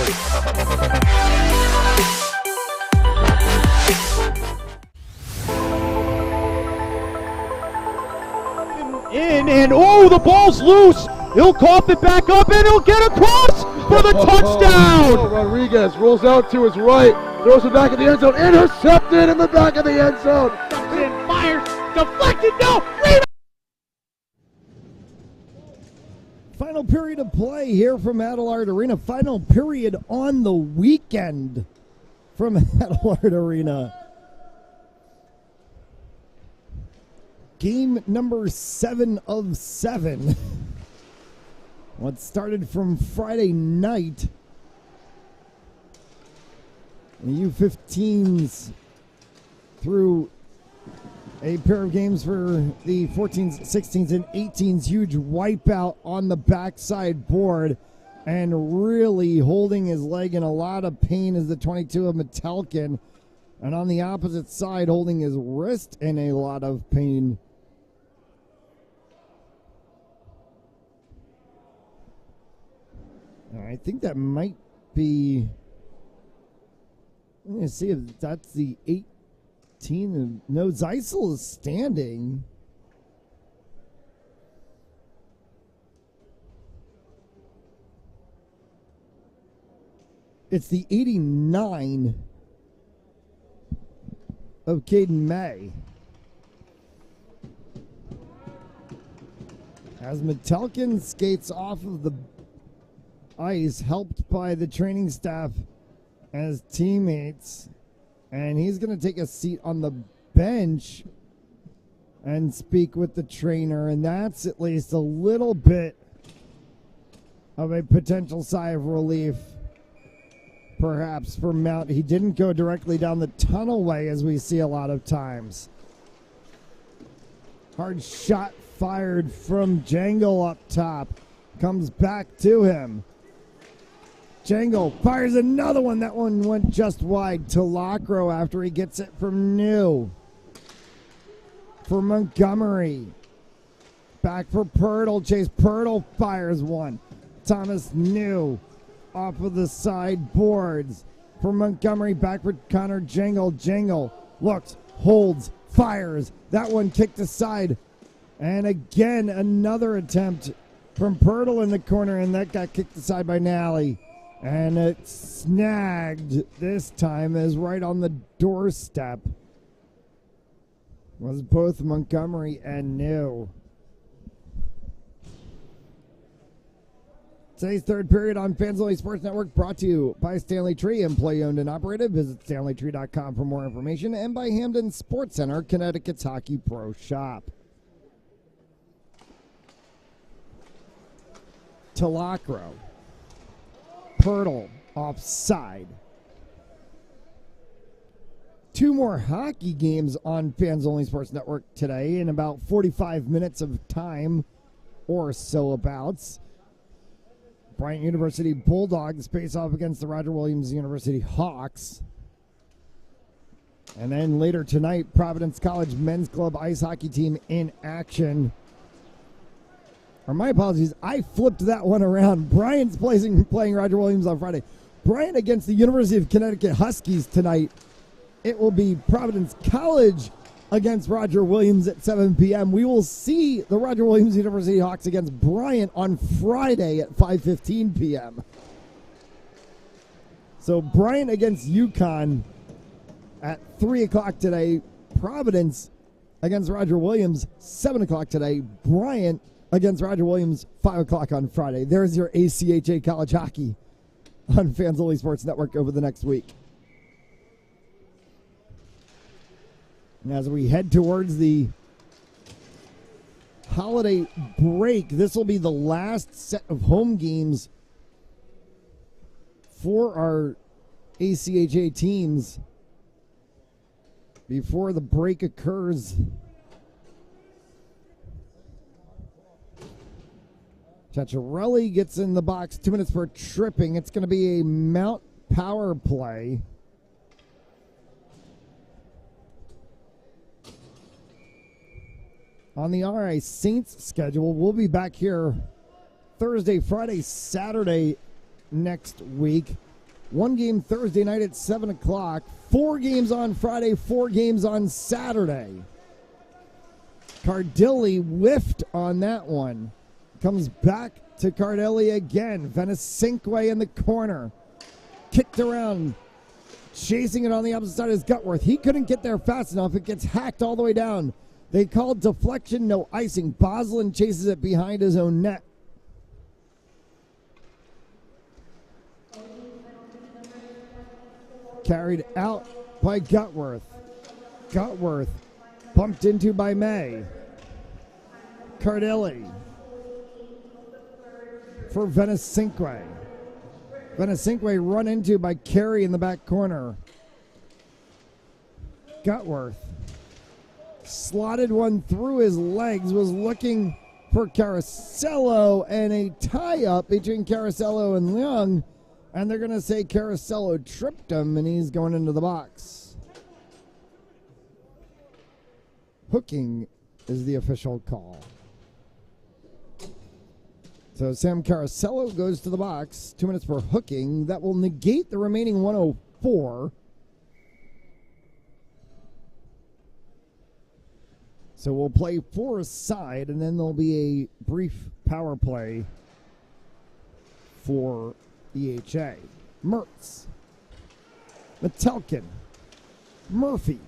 In and oh, the ball's loose. He'll cough it back up and he'll get across for the touchdown. Rodriguez rolls out to his right, throws it back in the end zone, intercepted in the back of the end zone. Fires, deflected, no, rebound. Final period of play here from Adelard Arena. Final period on the weekend from Adelard Arena. Game number 7 of 7. What started from Friday night. The U15s through a pair of games for the 14s, 16s, and 18s. Huge wipeout on the backside board. And really holding his leg in a lot of pain is the 22 of Metelkin. And on the opposite side, holding his wrist in a lot of pain. I think that might be... I'm going to see if that's the 18. No, Zeisel is standing. It's the 89 of Caden May. As Metelkin skates off of the ice, helped by the training staff as teammates, and he's going to take a seat on the bench and speak with the trainer, and that's at least a little bit of a potential sigh of relief perhaps for Mount. He didn't go directly down the tunnelway as we see a lot of times. Hard shot fired from Jangle up top, comes back to him. Jangle fires another one. That one went just wide to Locro after he gets it from New. For Montgomery. Back for Pirtle. Chase Pirtle fires one. Thomas New off of the side boards. For Montgomery, back for Connor Jangle. Jangle looks, holds, fires. That one kicked aside. And again, another attempt from Pirtle in the corner, and that got kicked aside by Nally. And it snagged this time as right on the doorstep was both Montgomery and New. Today's third period on Fans Only Sports Network brought to you by Stanley Tree, employee owned and operated. Visit StanleyTree.com for more information, and by Hamden Sports Center, Connecticut's Hockey Pro Shop. Talacro. Pirtle offside. Two more hockey games on Fans Only Sports Network today in about 45 minutes of time or so abouts. Bryant University Bulldogs face off against the Roger Williams University Hawks. And then later tonight, Providence College Men's Club Ice Hockey Team in action. Or my apologies, I flipped that one around. Bryant's playing Roger Williams on Friday. Bryant against the University of Connecticut Huskies tonight. It will be Providence College against Roger Williams at 7 p.m. We will see the Roger Williams University Hawks against Bryant on Friday at 5:15 p.m. So Bryant against UConn at 3 o'clock today. Providence against Roger Williams, 7 o'clock today. Bryant against Roger Williams, 5 o'clock on Friday. There's your ACHA college hockey on Fans Only Sports Network over the next week. And as we head towards the holiday break, this will be the last set of home games for our ACHA teams before the break occurs. Ciccarelli gets in the box, 2 minutes for tripping. It's going to be a Mount power play. On the RI Saints schedule, we'll be back here Thursday, Friday, Saturday next week. 1 game Thursday night at 7 o'clock. 4 games on Friday, 4 games on Saturday. Cardilli whiffed on that one. Comes back to Cardilli again. Venecinque in the corner. Kicked around. Chasing it on the opposite side is Gutworth. He couldn't get there fast enough. It gets hacked all the way down. They called deflection, no icing. Boslin chases it behind his own net. Carried out by Gutworth. Gutworth bumped into by May. Cardilli for Venecinque. Venecinque run into by Carey in the back corner. Gutworth slotted one through his legs, was looking for Caracello, and a tie-up between Caracello and Leung, and they're going to say Caracello tripped him, and he's going into the box. Hooking is the official call. So Sam Caracello goes to the box, 2 minutes for hooking. That will negate the remaining 104. So we'll play 4 aside, and then there'll be a brief power play for EHA. Mertz. Metelkin. Murphy.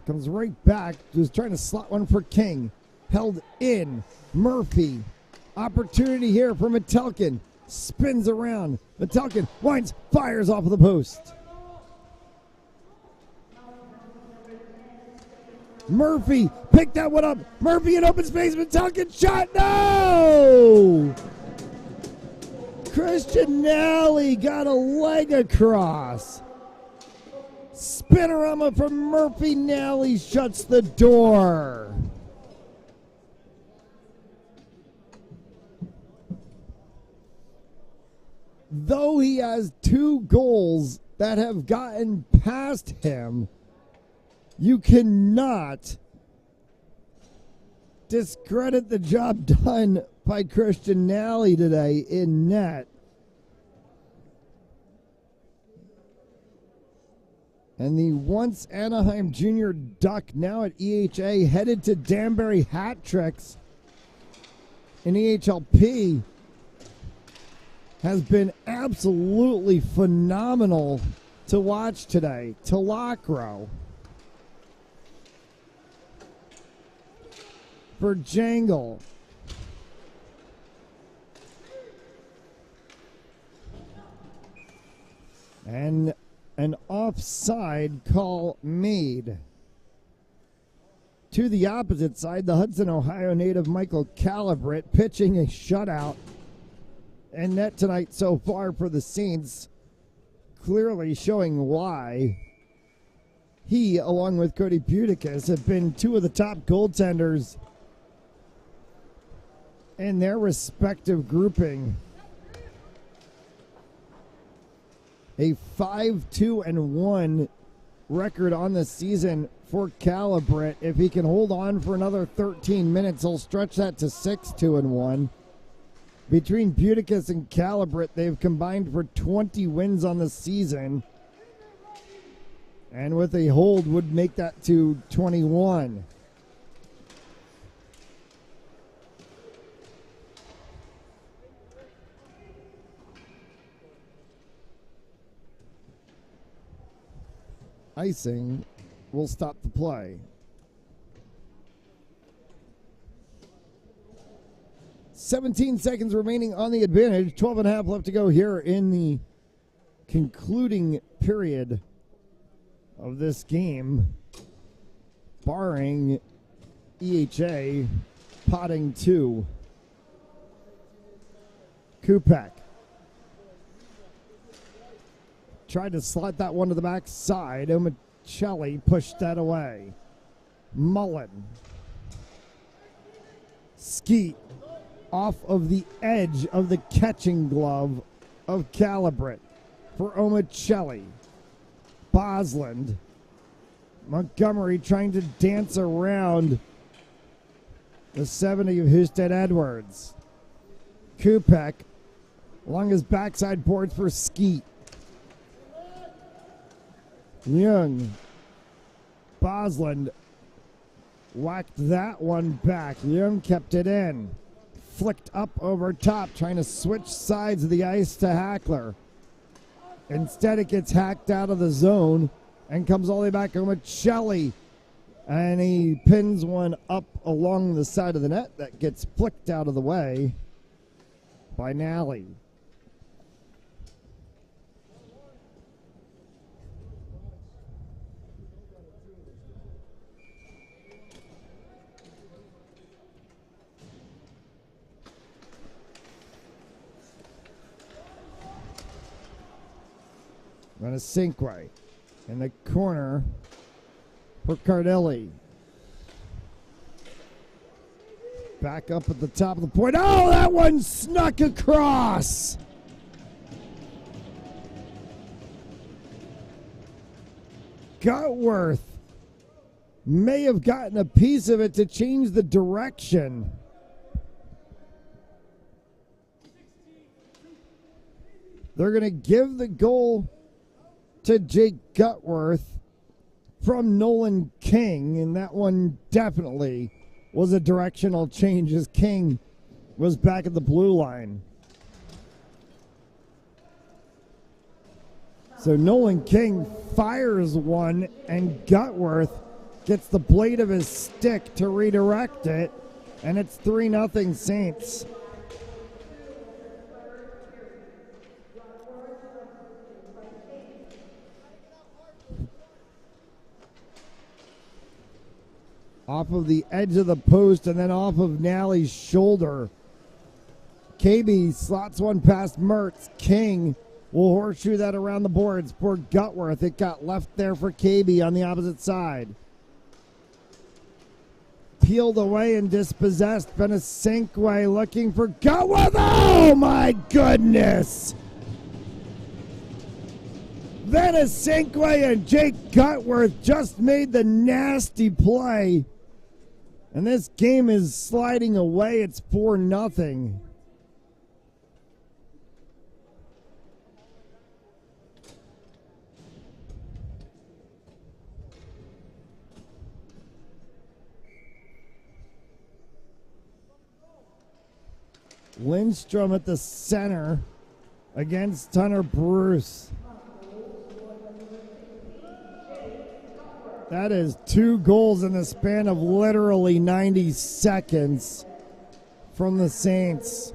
Comes right back. Was trying to slot one for King. Held in. Murphy. Opportunity here for Metelkin. Spins around. Metelkin winds, fires off of the post. Murphy picked that one up. Murphy in open space. Metelkin shot. No! Christian Nally got a leg across. Spinorama from Murphy. Nally shuts the door. Though he has 2 goals that have gotten past him, you cannot discredit the job done by Christian Nally today in net. And the once Anaheim Junior Duck, now at EHA, headed to Danbury Hat Tricks in EHLP, has been absolutely phenomenal to watch today. Talacro for Jangle. And an offside call made. To the opposite side, the Hudson, Ohio native Michael Calibret pitching a shutout. And net tonight so far for the Saints, clearly showing why he, along with Cody Buticus, have been 2 of the top goaltenders in their respective grouping. A 5-2-1 record on the season for Calibret. If he can hold on for another 13 minutes, he'll stretch that to 6-2-1. Between Buticus and Calibret, they've combined for 20 wins on the season. And with a hold would make that to 21. Icing will stop the play. 17 seconds remaining on the advantage. 12 and a half left to go here in the concluding period of this game, barring EHA potting 2. Kupek tried to slide that one to the backside. Omicelli pushed that away. Mullen. Skeet off of the edge of the catching glove of Calibret for Omicelli. Bosland. Montgomery trying to dance around the 70 of Husted Edwards. Kupek along his backside boards for Skeet. Young. Bosland whacked that one back. Young kept it in. Flicked up over top, trying to switch sides of the ice to Hackler. Instead, it gets hacked out of the zone and comes all the way back to Omicelli. And he pins one up along the side of the net that gets flicked out of the way by Nally. On a sink right in the corner for Cardelli. Back up at the top of the point. Oh, that one snuck across. Gutworth may have gotten a piece of it to change the direction. They're going to give the goal to Jake Gutworth from Nolan King, and that one definitely was a directional change as King was back at the blue line. So Nolan King fires one, and Gutworth gets the blade of his stick to redirect it, and it's 3-0 Saints. Off of the edge of the post and then off of Nally's shoulder. KB slots one past Mertz. King will horseshoe that around the boards for Gutworth. It got left there for KB on the opposite side. Peeled away and dispossessed. Benesinque looking for Gutworth. Oh my goodness! Benesinque and Jake Gutworth just made the nasty play. And this game is sliding away. It's 4-0. Lindstrom at the center against Hunter Bruce. That is 2 goals in the span of literally 90 seconds from the Saints.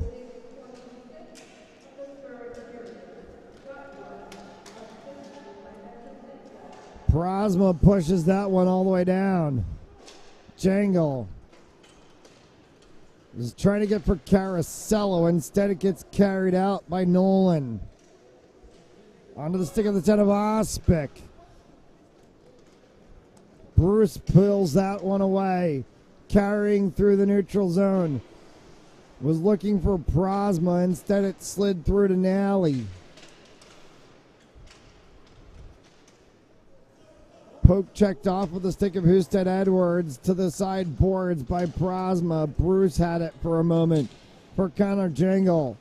Prosma pushes that one all the way down. Jangle is trying to get for Caracello. Instead, it gets carried out by Nolan. Onto the stick of the 10 of Ospic. Bruce pulls that one away, carrying through the neutral zone. Was looking for Prosma. Instead, it slid through to Nally. Poke checked off with the stick of Husted Edwards to the side boards by Prosma. Bruce had it for a moment. for Connor Jingle.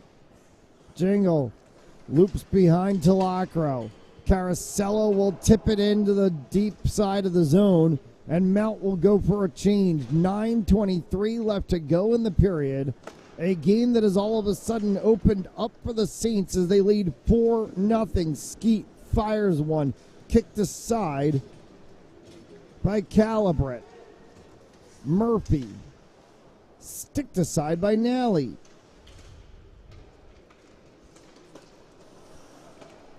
Jingle loops behind Talacro. Caracello will tip it into the deep side of the zone, and Mount will go for a change. 9:23 left to go in the period. A game that has all of a sudden opened up for the Saints as they lead 4-0. Skeet fires one, kicked aside by Calibret. Murphy sticked aside by Nally.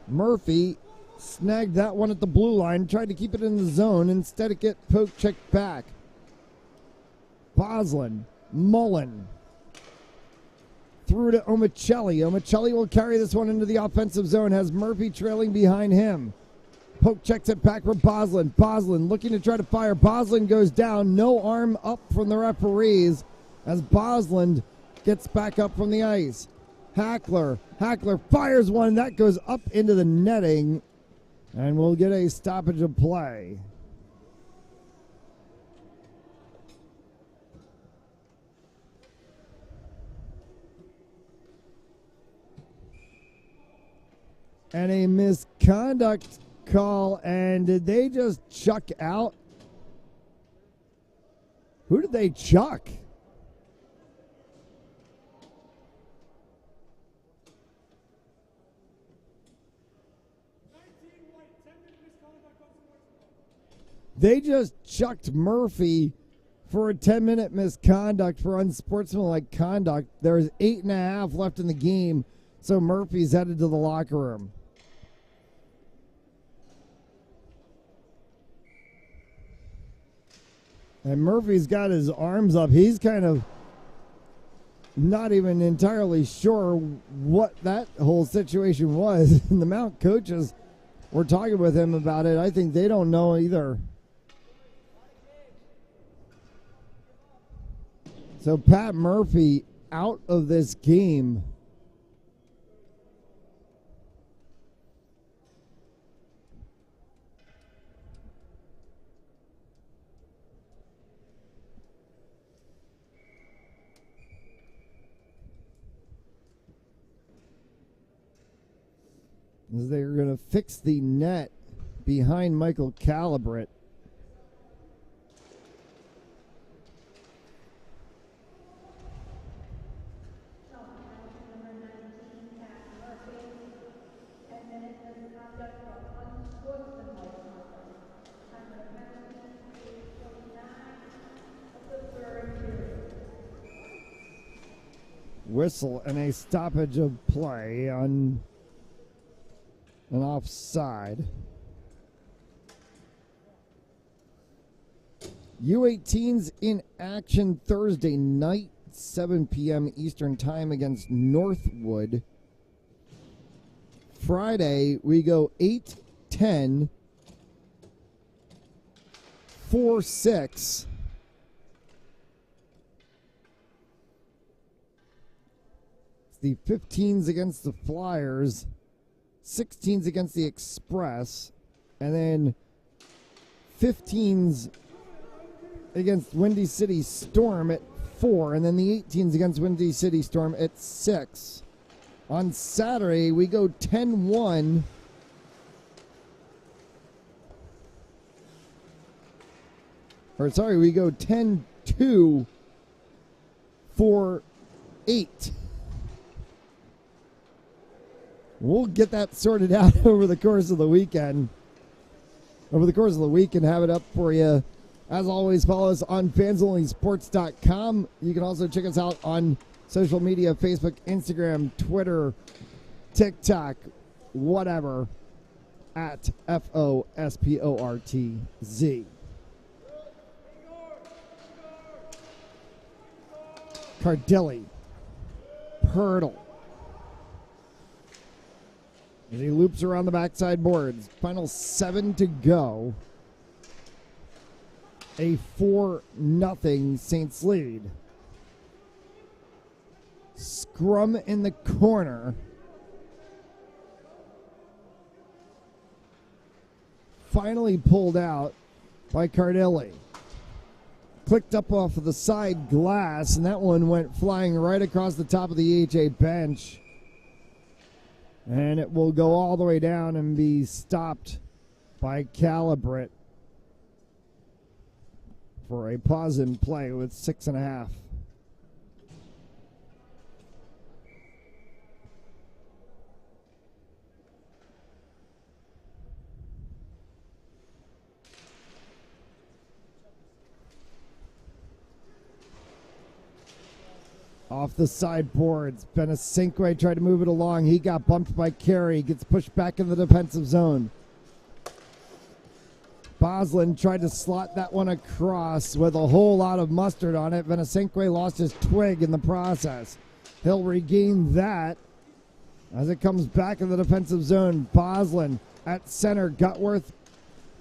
Murphy snagged that one at the blue line, tried to keep it in the zone. Instead, it get poke checked back. Boslin, Mullen, through to Omicelli. Omicelli will carry this one into the offensive zone, has Murphy trailing behind him. Poke checks it back for Boslin. Boslin looking to try to fire. Boslin goes down. No arm up from the referees as Boslin gets back up from the ice. Hackler fires one. That goes up into the netting, and we'll get a stoppage of play. And a misconduct call, and did they just chuck out? Who did they chuck? They just chucked Murphy for a 10-minute misconduct for unsportsmanlike conduct. There's 8.5 left in the game, so Murphy's headed to the locker room. And Murphy's got his arms up. He's kind of not even entirely sure what that whole situation was. And the Mount coaches were talking with him about it. I think they don't know either. So Pat Murphy out of this game. As they're going to fix the net behind Michael Calibret. Whistle and a stoppage of play on an offside. U18's in action Thursday night, 7 p.m. Eastern Time against Northwood. Friday, we go 8-10, 4-6. The 15s against the Flyers, 16s against the Express, and then 15s against Windy City Storm at 4, and then the 18s against Windy City Storm at 6. On Saturday, we go 10-1. We go 10-2 for 8. We'll get that sorted out over the course of the weekend. Over the course of the week and have it up for you. As always, follow us on fansonlysports.com. You can also check us out on social media, Facebook, Instagram, Twitter, TikTok, whatever, at FOSPORTZ. Cardilli. Pirtle. As he loops around the backside boards. Final 7 to go. A 4-0 Saints lead. Scrum in the corner. Finally pulled out by Cardilli. clicked up off of the side glass, and that one went flying right across the top of the EHA bench. And it will go all the way down and be stopped by Calibret for a pause in play with 6.5. Off the sideboards, Benasinque tried to move it along. He got bumped by Carey, gets pushed back in the defensive zone. Boslin tried to slot that one across with a whole lot of mustard on it. Benasinque lost his twig in the process. He'll regain that as it comes back in the defensive zone. Boslin at center. Gutworth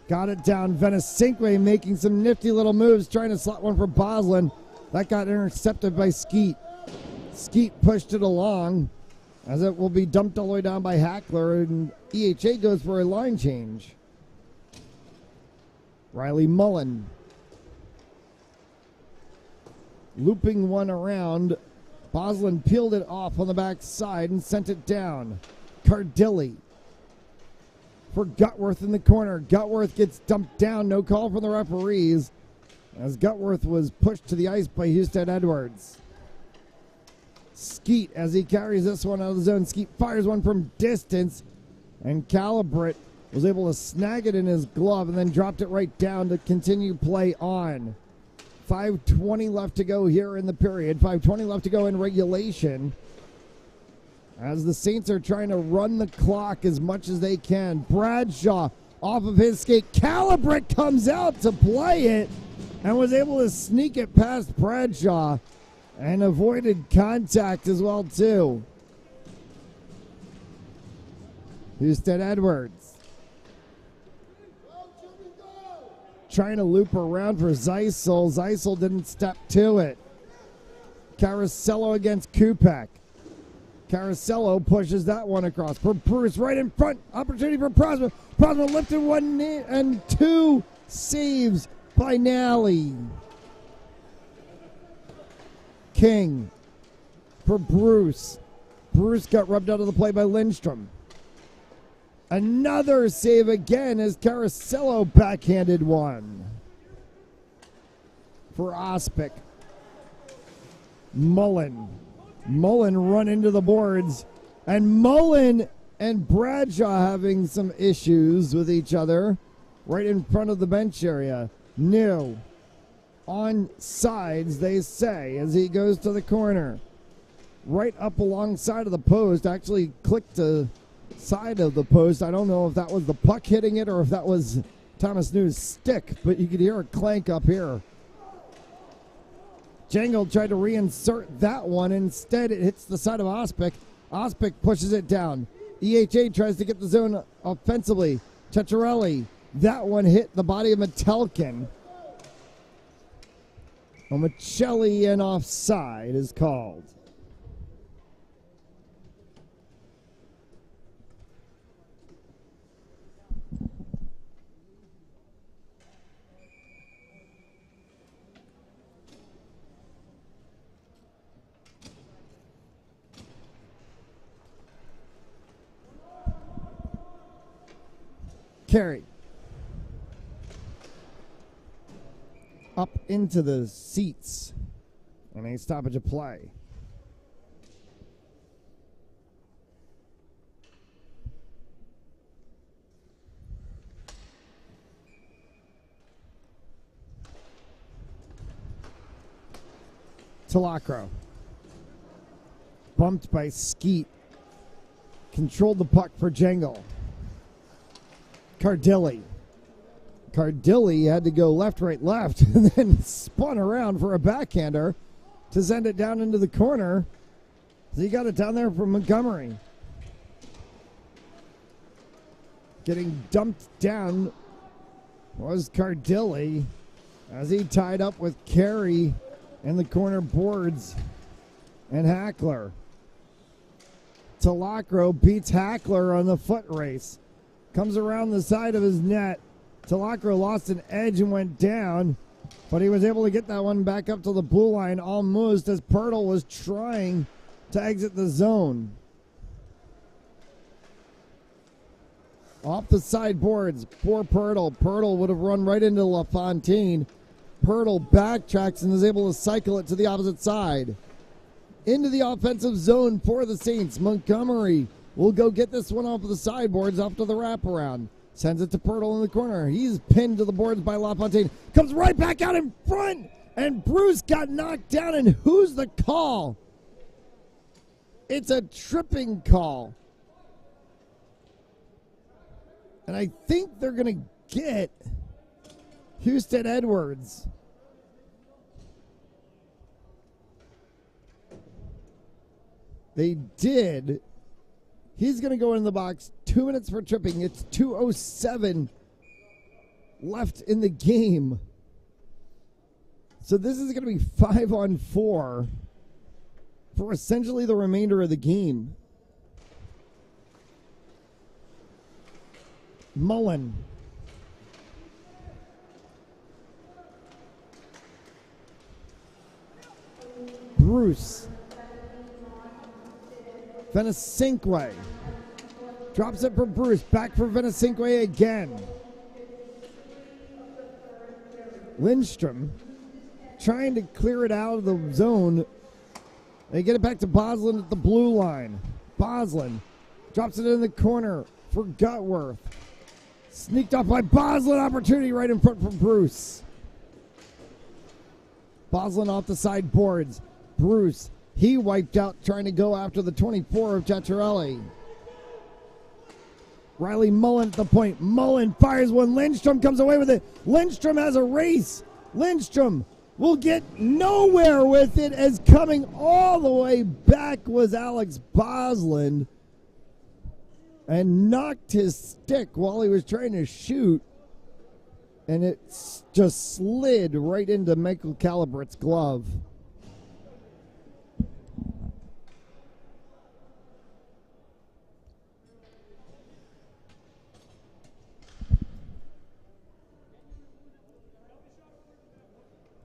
got it down. Benasinque making some nifty little moves, trying to slot one for Boslin. That got intercepted by Skeet. Skeet pushed it along as it will be dumped all the way down by Hackler, and EHA goes for a line change. Riley Mullen looping one around. Boslin peeled it off on the backside and sent it down. Cardilli for Gutworth in the corner. Gutworth gets dumped down. No call from the referees as Gutworth was pushed to the ice by Houston Edwards. Skeet, as he carries this one out of the zone. Skeet fires one from distance, and Calibret was able to snag it in his glove and then dropped it right down to continue play on. 5:20 left to go here in the period. 5:20 left to go in regulation, as the Saints are trying to run the clock as much as they can. Bradshaw off of his skate. Calibret comes out to play it and was able to sneak it past Bradshaw and avoided contact as well, too. Houston Edwards trying to loop around for Zeisel. Zeisel didn't step to it. Caracello against Kupek. Caracello pushes that one across for Bruce right in front. Opportunity for Prosma. Prosma lifted one knee and two saves by Nally. King for Bruce. Bruce got rubbed out of the play by Lindstrom. Another save again as Caracello backhanded one for Ospic. Mullen run into the boards, and Mullen and Bradshaw having some issues with each other right in front of the bench area. New on sides, they say, as he goes to the corner. Right up alongside of the post, actually clicked to side of the post. I don't know if that was the puck hitting it or if that was Thomas New's stick, but you could hear a clank up here. Jangle tried to reinsert that one. Instead, it hits the side of Ospic. Ospic pushes it down. EHA tries to get the zone offensively. Ceccarelli, that one hit the body of Metelkin. Michelli and offside is called. Carey up into the seats, and a stoppage of play. Talacro bumped by Skeet, controlled the puck for Jangle. Cardilli had to go left, right, left, and then spun around for a backhander to send it down into the corner. So he got it down there from Montgomery. Getting dumped down was Cardilli as he tied up with Carey in the corner boards and Hackler. Talacro beats Hackler on the foot race. Comes around the side of his net. Talacro lost an edge and went down. But he was able to get that one back up to the blue line almost as Pirtle was trying to exit the zone. Off the sideboards, poor Pirtle. Pirtle would have run right into LaFontaine. Pirtle backtracks and is able to cycle it to the opposite side. Into the offensive zone for the Saints. Montgomery will go get this one off of the sideboards, off to the wraparound. Sends it to Pirtle in the corner. He's pinned to the boards by LaFontaine. Comes right back out in front, and Bruce got knocked down, and who's the call? It's a tripping call. And I think they're going to get Houston Edwards. They did. He's going to go in the box. 2 minutes for tripping. It's 2:07 left in the game. So this is going to be 5-on-4 for essentially the remainder of the game. Mullen. Bruce. Venesinque. Drops it for Bruce. Back for Venesinque again. Lindstrom trying to clear it out of the zone. They get it back to Boslin at the blue line. Boslin drops it in the corner for Gutworth. Sneaked off by Boslin. Opportunity right in front for Bruce. Boslin off the sideboards. Bruce, he wiped out trying to go after the 24 of Ciccarelli. Riley Mullen at the point. Mullen fires one. Lindstrom comes away with it. Lindstrom has a race. Lindstrom will get nowhere with it, as coming all the way back was Alex Boslin and knocked his stick while he was trying to shoot, and it just slid right into Michael Calibret's glove.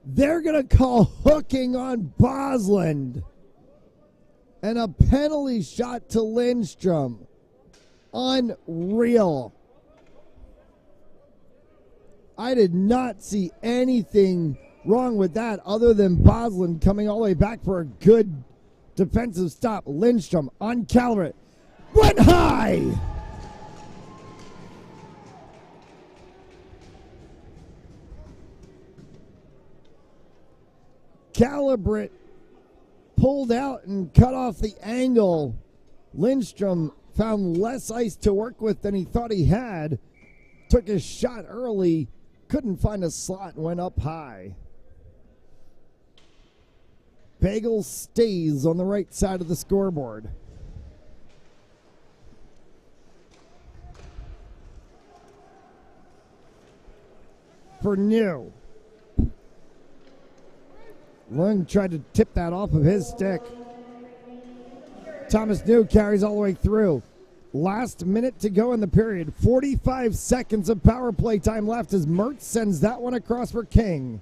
They're going to call hooking on Boslin and a penalty shot to Lindstrom. Unreal. I did not see anything wrong with that other than Boslin coming all the way back for a good defensive stop. Lindstrom on Calibret. Went high. Calibret pulled out and cut off the angle. Lindstrom found less ice to work with than he thought he had. Took his shot early, couldn't find a slot, and went up high. Bagel stays on the right side of the scoreboard. For New. Lung tried to tip that off of his stick. Thomas New carries all the way through. Last minute to go in the period. 45 seconds of power play time left as Mertz sends that one across for King.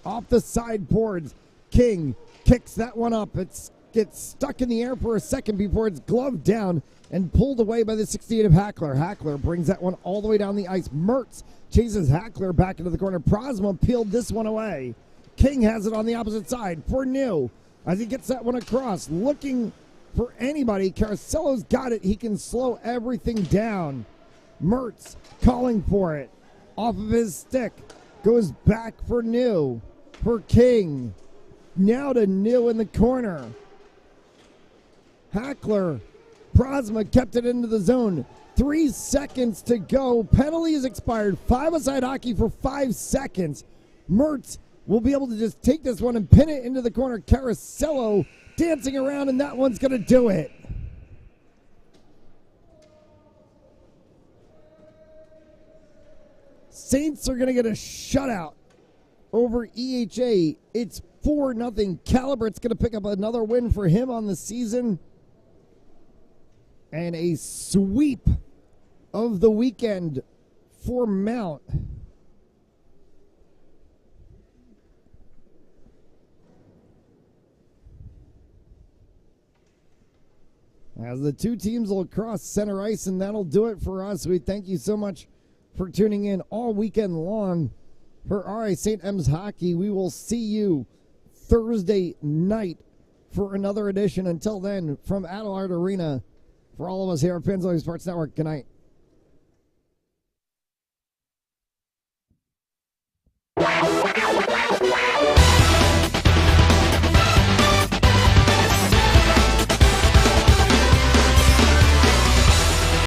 Off the sideboards, King kicks that one up. It gets stuck in the air for a second before it's gloved down and pulled away by the 68 of Hackler. Hackler brings that one all the way down the ice. Mertz chases Hackler back into the corner. Prosma peeled this one away. King has it on the opposite side for New as he gets that one across, looking for anybody. Caracello's got it. He can slow everything down. Mertz calling for it. Off of his stick. Goes back for New. For King. Now to New in the corner. Hackler. Prosma kept it into the zone. 3 seconds to go. Penalty is expired. 5-a-side hockey for 5 seconds. Mertz will be able to just take this one and pin it into the corner. Caracello dancing around, and that one's going to do it. Saints are going to get a shutout over EHA. It's 4-0. Calibret's going to pick up another win for him on the season. And a sweep of the weekend for Mount. as the two teams will cross center ice, and that'll do it for us. We thank you so much for tuning in all weekend long for RI St. M's Hockey. We will see you Thursday night for another edition. Until then, from Adelard Arena, for all of us here at Painsville Sports Network, good night.